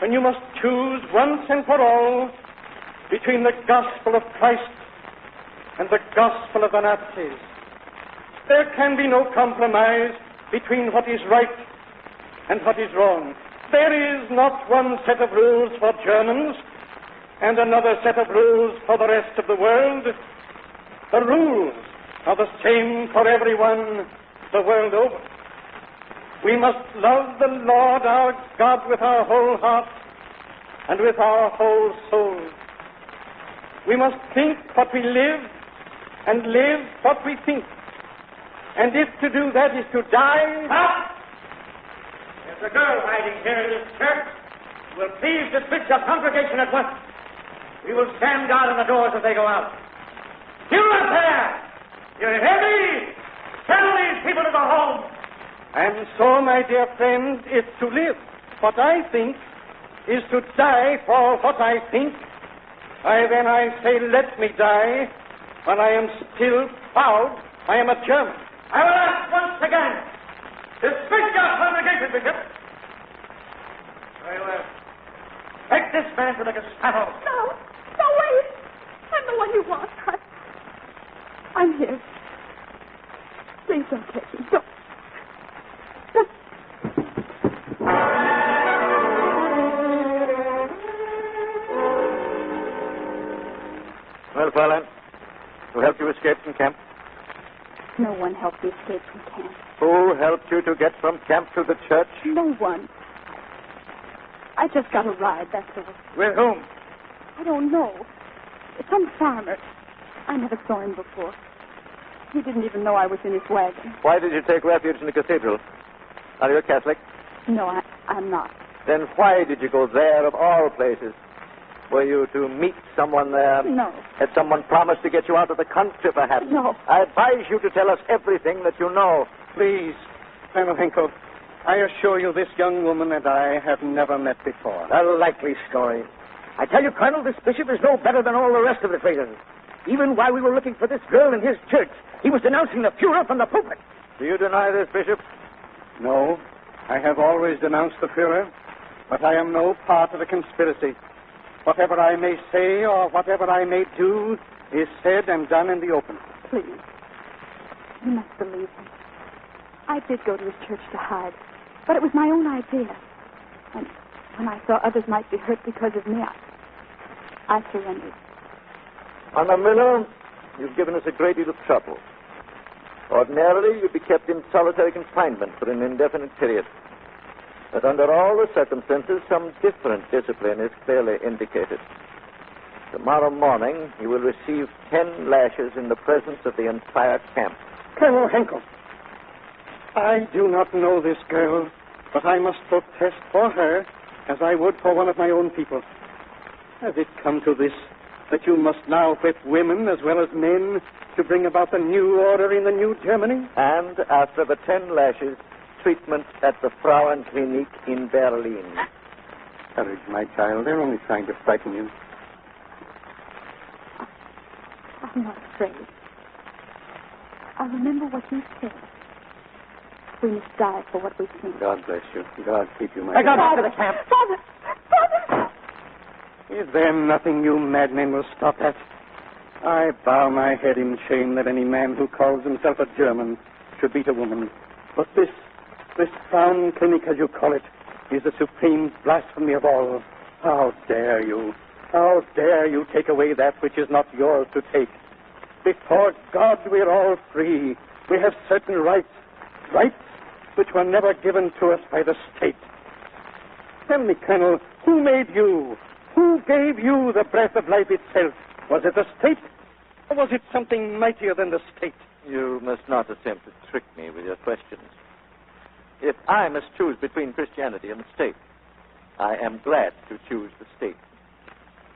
Speaker 14: when you must choose once and for all between the gospel of Christ and the gospel of the Nazis. There can be no compromise between what is right and what is wrong. There is not one set of rules for Germans and another set of rules for the rest of the world. The rules are the same for everyone the world over. We must love the Lord our God with our whole heart and with our whole soul. We must think what we live and live what we think. And if to do that is to die... Stop! There's a girl hiding here in this church. We'll please dismiss your congregation at once. We will stand guard on the doors as they go out. You up there! You hear me? Tell these people to go home. And so, my dear friends, if to live what I think is to die for what I think, then I say, let me die, when I am still proud I am a German. I will ask once again, dismiss your congregation, Bishop. Very well. Take this man to the Gestapo.
Speaker 12: No, wait. I'm the one you want. I'm here. Please don't take me. Don't.
Speaker 9: escape from camp?
Speaker 12: No one helped me escape from camp.
Speaker 9: Who helped you to get from camp to the church?
Speaker 12: No one. I just got a ride, that's all.
Speaker 9: With whom?
Speaker 12: I don't know. Some farmer. I never saw him before. He didn't even know I was in his wagon.
Speaker 9: Why did you take refuge in the cathedral? Are you a Catholic?
Speaker 12: No, I'm not.
Speaker 9: Then why did you go there of all places? Were you to meet someone there?
Speaker 12: No.
Speaker 9: Had someone promised to get you out of the country, perhaps?
Speaker 12: No.
Speaker 9: I advise you to tell us everything that you know.
Speaker 14: Please, Colonel Hinkle, I assure you this young woman and I have never met before.
Speaker 15: A likely story. I tell you, Colonel, this bishop is no better than all the rest of the traitors. Even while we were looking for this girl in his church, he was denouncing the Fuhrer from the pulpit.
Speaker 9: Do you deny this, Bishop?
Speaker 14: No, I have always denounced the Fuhrer, but I am no part of the conspiracy. Whatever I may say or whatever I may do is said and done in the open.
Speaker 12: Please. You must believe me. I did go to his church to hide, but it was my own idea. And when I saw others might be hurt because of me, I surrendered.
Speaker 9: Anna Muller, you've given us a great deal of trouble. Ordinarily, you'd be kept in solitary confinement for an indefinite period. But under all the circumstances, some different discipline is clearly indicated. Tomorrow morning, you will receive 10 lashes in the presence of the entire camp.
Speaker 14: Colonel Hinkle, I do not know this girl, but I must protest for her as I would for one of my own people. Has it come to this, that you must now whip women as well as men to bring about the new order in the New Germany?
Speaker 9: And after the 10 lashes, treatment at the Frauenklinik in Berlin.
Speaker 14: Courage, my child. They're only trying to frighten you.
Speaker 12: I'm not afraid. I remember what you said. We must die for what we've seen.
Speaker 14: God bless you. God keep you, my
Speaker 15: I got
Speaker 14: child.
Speaker 15: out of the camp.
Speaker 12: Father! Father!
Speaker 14: Is there nothing you madmen will stop at? I bow my head in shame that any man who calls himself a German should beat a woman. But this Frauenklinik, as you call it, is the supreme blasphemy of all. How dare you? How dare you take away that which is not yours to take? Before God, we're all free. We have certain rights. Rights which were never given to us by the state. Tell me, Colonel, who made you? Who gave you the breath of life itself? Was it the state? Or was it something mightier than the state?
Speaker 9: You must not attempt to trick me with your questions. If I must choose between Christianity and the state, I am glad to choose the state.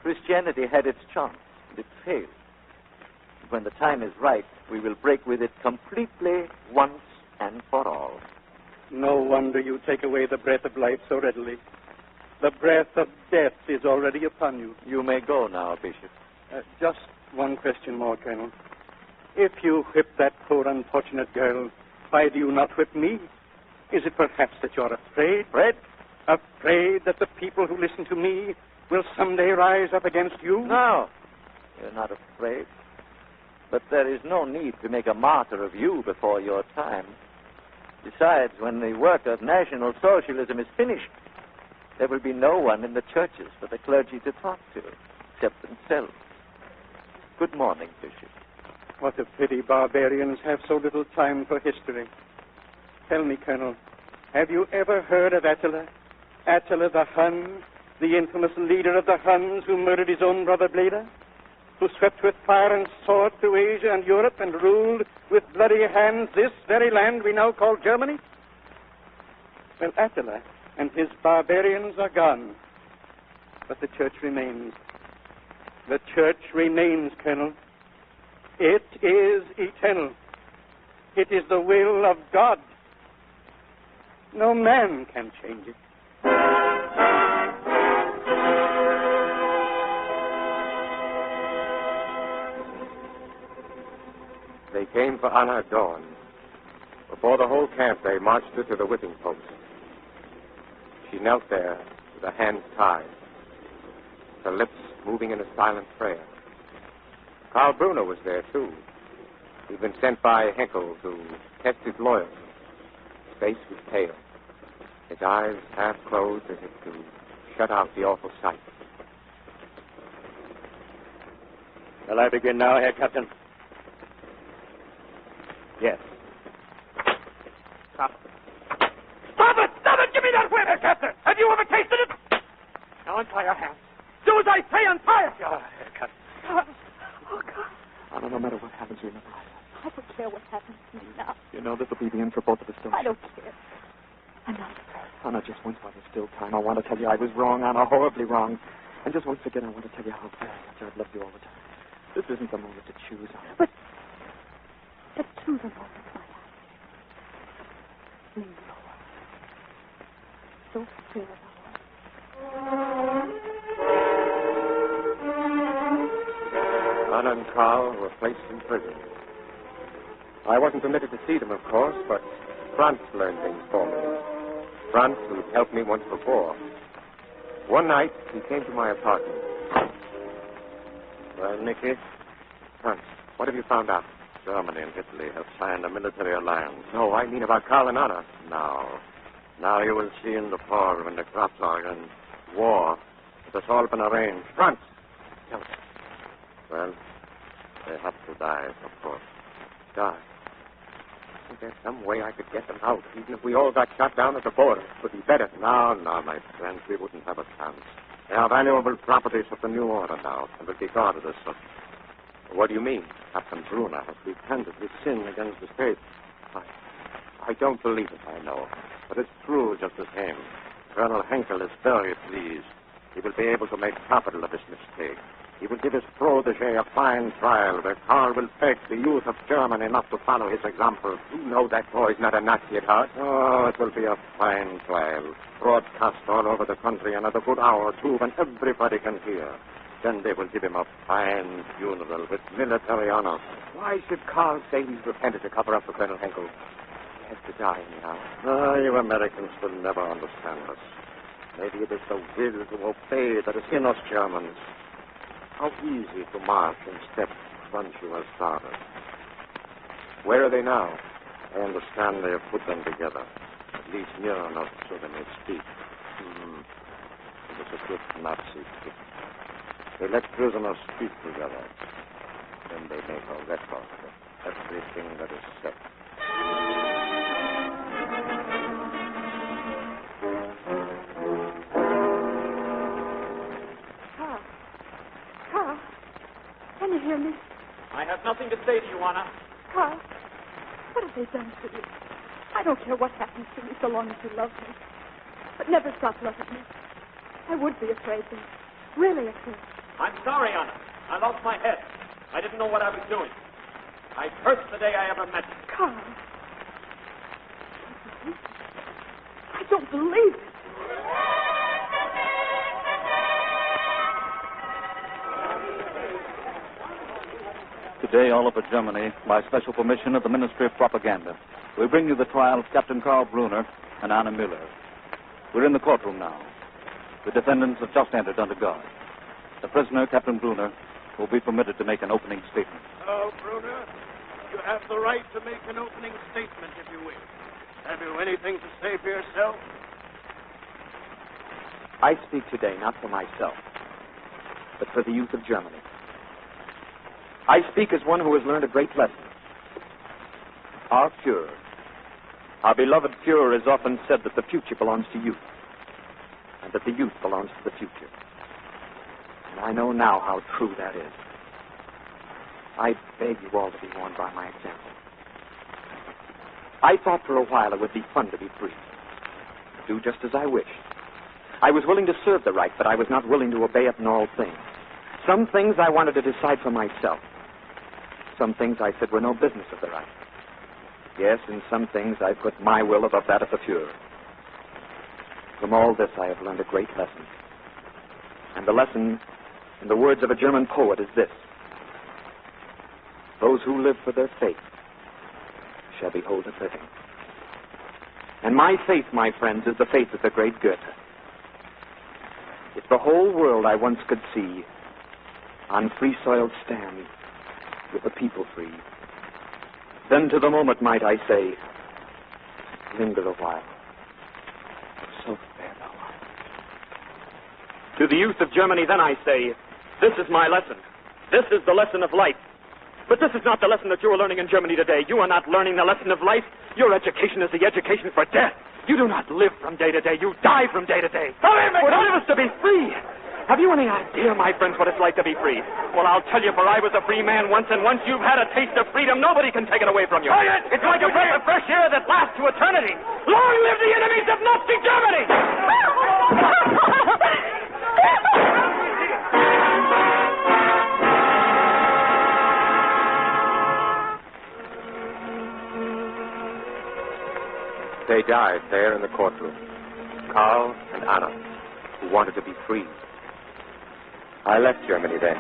Speaker 9: Christianity had its chance, and it failed. When the time is right, we will break with it completely once and for all.
Speaker 14: No wonder you take away the breath of life so readily. The breath of death is already upon you.
Speaker 9: You may go now, Bishop.
Speaker 14: Just one question more, Colonel. If you whip that poor unfortunate girl, why do you not whip me? Is it perhaps that you're afraid?
Speaker 9: Afraid?
Speaker 14: Afraid that the people who listen to me will someday rise up against you?
Speaker 9: No, you're not afraid. But there is no need to make a martyr of you before your time. Besides, when the work of National Socialism is finished, there will be no one in the churches for the clergy to talk to, except themselves. Good morning, Bishop.
Speaker 14: What a pity barbarians have so little time for history. Tell me, Colonel, have you ever heard of Attila? Attila the Hun, the infamous leader of the Huns who murdered his own brother Bleda? Who swept with fire and sword through Asia and Europe and ruled with bloody hands this very land we now call Germany? Well, Attila and his barbarians are gone, but the church remains. The church remains, Colonel. It is eternal. It is the will of God. No man can change it.
Speaker 1: They came for Anna at dawn. Before the whole camp, they marched her to the whipping post. She knelt there with her hands tied, her lips moving in a silent prayer. Karl Bruner was there, too. He'd been sent by Henkel to test his loyalty. His face was pale, his eyes half closed as if to shut out the awful sight.
Speaker 5: Shall I begin now, Herr Captain?
Speaker 10: Yes.
Speaker 5: Stop it! Stop it! Stop it! Give me that whip! Chester, have you ever tasted it? Now untie your hands. Do as I say, untie it!
Speaker 10: Cut.
Speaker 12: Oh, God.
Speaker 10: Anna, no matter what happens, you're never right.
Speaker 12: I don't care what happens to me now.
Speaker 10: You know this will be the end for both of us, don't you?
Speaker 12: I don't care. I'm not afraid.
Speaker 10: Anna, just once while there's still time, I want to tell you I was wrong, Anna, horribly wrong. And just once again, I want to tell you how very much I've loved you all the time. This isn't the moment to choose, Anna.
Speaker 12: But to the moment, my love. Lean forward. So still as I was.
Speaker 1: Anna and Karl were placed in prison. I wasn't permitted to see them, of course, but Franz learned things for me. Franz, who'd helped me once before. One night, he came to my apartment.
Speaker 8: Well, Nicky?
Speaker 1: Franz, what have you found out?
Speaker 8: Germany and Italy have signed a military alliance.
Speaker 1: No, I mean about Karl and Anna.
Speaker 8: Now you will see in the fall when the Kraftsarg and war. It has all been arranged.
Speaker 1: Franz, tell us.
Speaker 8: Well, they have to die, of course.
Speaker 1: Die? Isn't there some way I could get them out, even if we all got shot down at the border? It would be better.
Speaker 8: No, my friends, we wouldn't have a chance. They are valuable properties of the new order now, and will be guarded as such.
Speaker 1: What do you mean?
Speaker 8: Captain Bruner has repented his sin against the state.
Speaker 1: I don't believe it.
Speaker 8: I know, but it's true just the same. Colonel Henkel is very pleased. He will be able to make capital of his mistake. He will give his protege a fine trial where Karl will beg the youth of Germany not to follow his example.
Speaker 1: You know that boy's not a Nazi at heart.
Speaker 8: Oh, it will be a fine trial. Broadcast all over the country another good hour or two when everybody can hear. Then they will give him a fine funeral with military honor.
Speaker 1: Why should Karl say he's repented to cover up for Colonel Henkel? He has to die anyhow.
Speaker 8: You Americans will never understand us. Maybe it is the will to obey that is in us Germans. How easy to march in step once you have started.
Speaker 1: Where are they now?
Speaker 8: I understand they have put them together, at least near enough so they may speak. It is a good Nazi trick. They let prisoners speak together. Then they make a record of everything that is said.
Speaker 12: Karl, can you hear me?
Speaker 5: I have nothing to say to you, Anna.
Speaker 12: Karl, what have they done to you? I don't care what happens to me so long as you love me. But never stop loving me. I would be afraid, then. Really afraid.
Speaker 5: I'm sorry, Anna. I lost my head. I didn't know what I was doing. I cursed the day I ever met you.
Speaker 12: Karl. I don't believe it.
Speaker 16: Today, all over Germany, by special permission of the Ministry of Propaganda, we bring you the trial of Captain Karl Bruner and Anna Muller. We're in the courtroom now. The defendants have just entered under guard. The prisoner, Captain Bruner, will be permitted to make an opening statement.
Speaker 17: Oh, Bruner, you have the right to make an opening statement if you wish. Have you anything to say for yourself?
Speaker 10: I speak today not for myself, but for the youth of Germany. I speak as one who has learned a great lesson. Our Fuhrer, our beloved Fuhrer, has often said that the future belongs to youth, and that the youth belongs to the future. And I know now how true that is. I beg you all to be warned by my example. I thought for a while it would be fun to be free, to do just as I wished. I was willing to serve the right, but I was not willing to obey it in all things. Some things I wanted to decide for myself. Some things I said were no business of the right. Yes, in some things I put my will above that of the Fuhrer. From all this I have learned a great lesson. And the lesson, in the words of a German poet, is this: those who live for their faith shall behold it living. And my faith, my friends, is the faith of the great Goethe. If the whole world I once could see on free soil stand, with the people free, then to the moment might I say, linger a while, so fair thou art. To the youth of Germany then I say, this is my lesson. This is the lesson of life.
Speaker 5: But this is not the lesson that you are learning in Germany today. You are not learning the lesson of life. Your education is the education for death. You do not live from day to day. You die from day to day. What it is to be free. Have you any idea, my friends, what it's like to be free? Well, I'll tell you, for I was a free man once, and once you've had a taste of freedom, nobody can take it away from you. It's like a breath of fresh air that lasts to eternity. Long live the enemies of Nazi Germany!
Speaker 1: They died there in the courtroom. Karl and Anna, who wanted to be free. I left Germany then.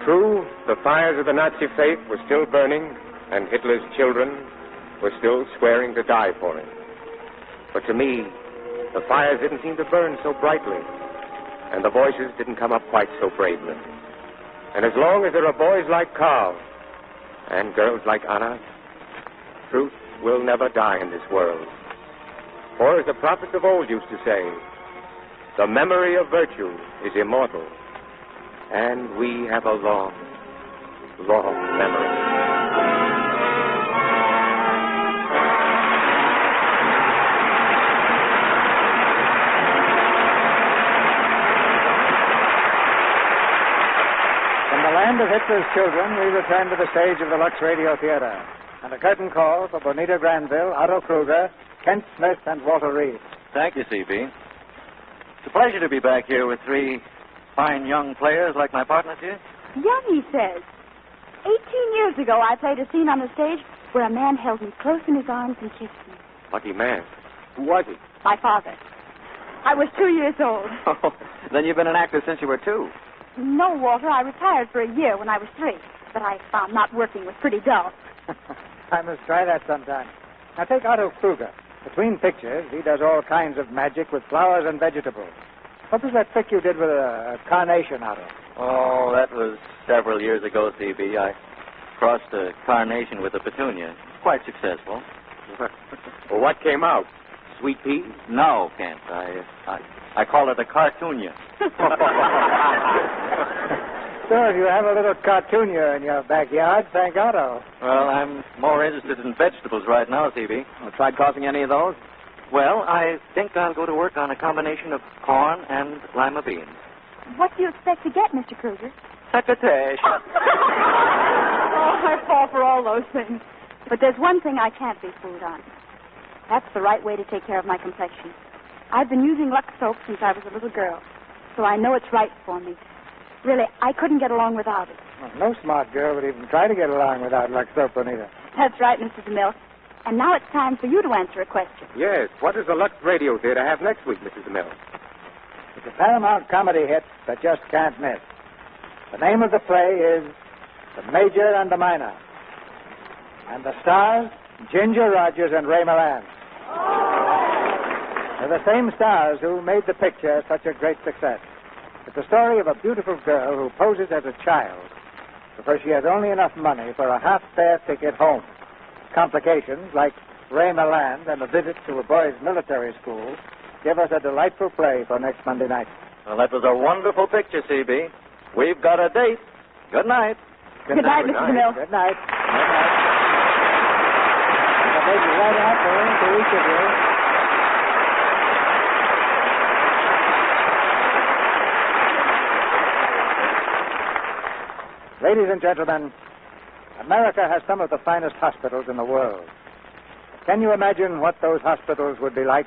Speaker 1: True, the fires of the Nazi faith were still burning, and Hitler's children were still swearing to die for him. But to me, the fires didn't seem to burn so brightly, and the voices didn't come up quite so bravely. And as long as there are boys like Karl and girls like Anna, truth will never die in this world. For as the prophets of old used to say, the memory of virtue is immortal, and we have a long, long memory.
Speaker 2: From the land of Hitler's children, we return to the stage of the Lux Radio Theater. And a curtain call for Bonita Granville, Otto Kruger, Kent Smith, and Walter Reed.
Speaker 9: Thank you, C.B. It's a pleasure to be back here with three fine young players like my partners here.
Speaker 12: Young, he says. 18 years ago, I played a scene on the stage where a man held me close in his arms and kissed me.
Speaker 1: Lucky man. Who was he?
Speaker 12: My father. I was 2 years old.
Speaker 10: Oh, then you've been an actor since you were 2.
Speaker 12: No, Walter, I retired for a year when I was 3. But I found not working was pretty dull.
Speaker 2: I must try that sometime. Now take Otto Kruger. Between pictures, he does all kinds of magic with flowers and vegetables. What was that trick you did with a carnation, Otto?
Speaker 9: Oh, that was several years ago, C.B. I crossed a carnation with a petunia. Quite successful.
Speaker 1: Well, what came out? Sweet peas?
Speaker 9: No, Kent. I call it a cartoonia.
Speaker 2: So if you have a little cartoonia in your backyard, thank Otto.
Speaker 9: Well, I'm more interested in vegetables right now, C.B.
Speaker 10: Tried causing any of those?
Speaker 9: Well, I think I'll go to work on a combination of corn and lima beans.
Speaker 12: What do you expect to get, Mr. Kruger?
Speaker 9: Secretary.
Speaker 12: Oh, I fall for all those things. But there's one thing I can't be fooled on. That's the right way to take care of my complexion. I've been using Lux soap since I was a little girl, so I know it's right for me. Really, I couldn't get along without it.
Speaker 2: Well, no smart girl would even try to get along without Lux soap, Bonita.
Speaker 12: That's right, Mrs. DeMille. And now it's time for you to answer a question.
Speaker 1: Yes. What does the Lux Radio Theater have next week, Mrs. DeMille?
Speaker 2: It's a Paramount comedy hit that just can't miss. The name of the play is The Major and the Minor. And the stars, Ginger Rogers and Ray Milland. They're the same stars who made the picture such a great success. It's a story of a beautiful girl who poses as a child because she has only enough money for a half-fare ticket home. Complications like Ray Milland and a visit to a boys' military school give us a delightful play for next Monday night.
Speaker 9: Well, that was a wonderful picture, C.B. We've got a date. Good night.
Speaker 12: Good night, Mr. DeMille.
Speaker 2: Good night. Good night. I'll make you right out for each of you. Ladies and gentlemen, America has some of the finest hospitals in the world. Can you imagine what those hospitals would be like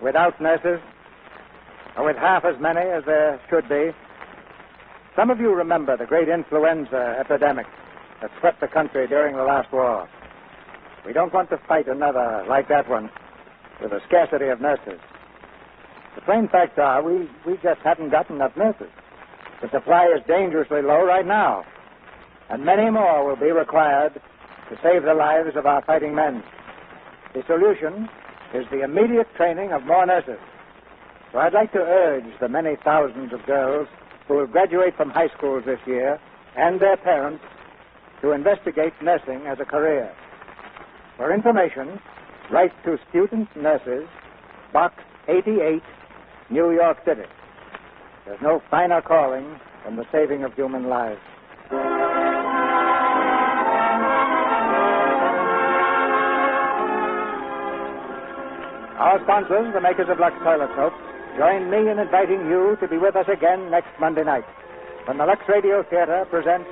Speaker 2: without nurses, or with half as many as there should be? Some of you remember the great influenza epidemic that swept the country during the last war. We don't want to fight another like that one with a scarcity of nurses. The plain facts are we just haven't got enough nurses. The supply is dangerously low right now, and many more will be required to save the lives of our fighting men. The solution is the immediate training of more nurses. So I'd like to urge the many thousands of girls who will graduate from high schools this year and their parents to investigate nursing as a career. For information, write to Student Nurses, Box 88, New York City. There's no finer calling than the saving of human lives. Our sponsors, the makers of Lux Toilet Soap, join me in inviting you to be with us again next Monday night when the Lux Radio Theater presents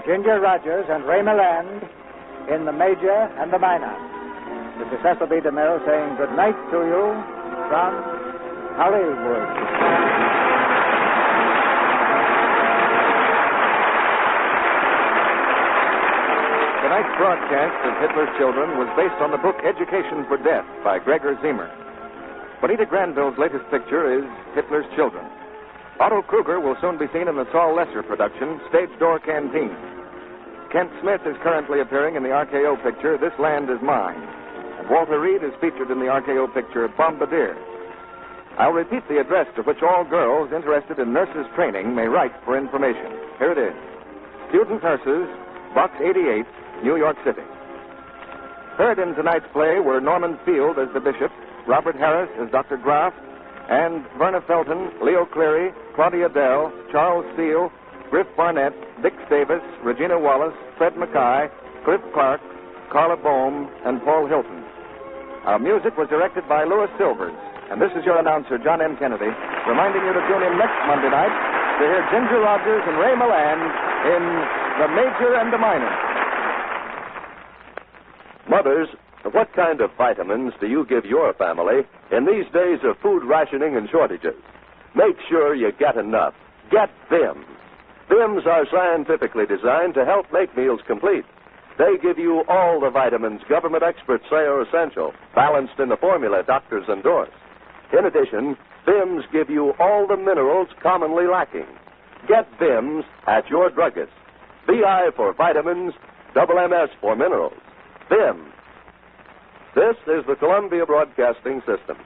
Speaker 2: Ginger Rogers and Ray Milland in The Major and the Minor. This is Cecil B. DeMille saying good night to you from Hollywood.
Speaker 7: Tonight's broadcast of Hitler's Children was based on the book Education for Deaf by Gregor Ziemer. Bonita Granville's latest picture is Hitler's Children. Otto Kruger will soon be seen in the Saul Lesser production, Stage Door Canteen. Kent Smith is currently appearing in the RKO picture, This Land Is Mine. And Walter Reed is featured in the RKO picture, Bombardier. I'll repeat the address to which all girls interested in nurses' training may write for information. Here it is. Student Nurses, Box 88, New York City. Heard in tonight's play were Norman Field as the bishop, Robert Harris as Dr. Graff, and Verna Felton, Leo Cleary, Claudia Dell, Charles Steele, Griff Barnett, Dick Davis, Regina Wallace, Fred Mackay, Cliff Clark, Carla Bohm, and Paul Hilton. Our music was directed by Louis Silvers. And this is your announcer, John M. Kennedy, reminding you to tune in next Monday night to hear Ginger Rogers and Ray Milland in The Major and the Minor.
Speaker 18: Mothers, what kind of vitamins do you give your family in these days of food rationing and shortages? Make sure you get enough. Get Vims. Vims are scientifically designed to help make meals complete. They give you all the vitamins government experts say are essential, balanced in the formula doctors endorse. In addition, Vims give you all the minerals commonly lacking. Get Vims at your druggist. VI for vitamins, double MS for minerals. Vims. This is the Columbia Broadcasting System.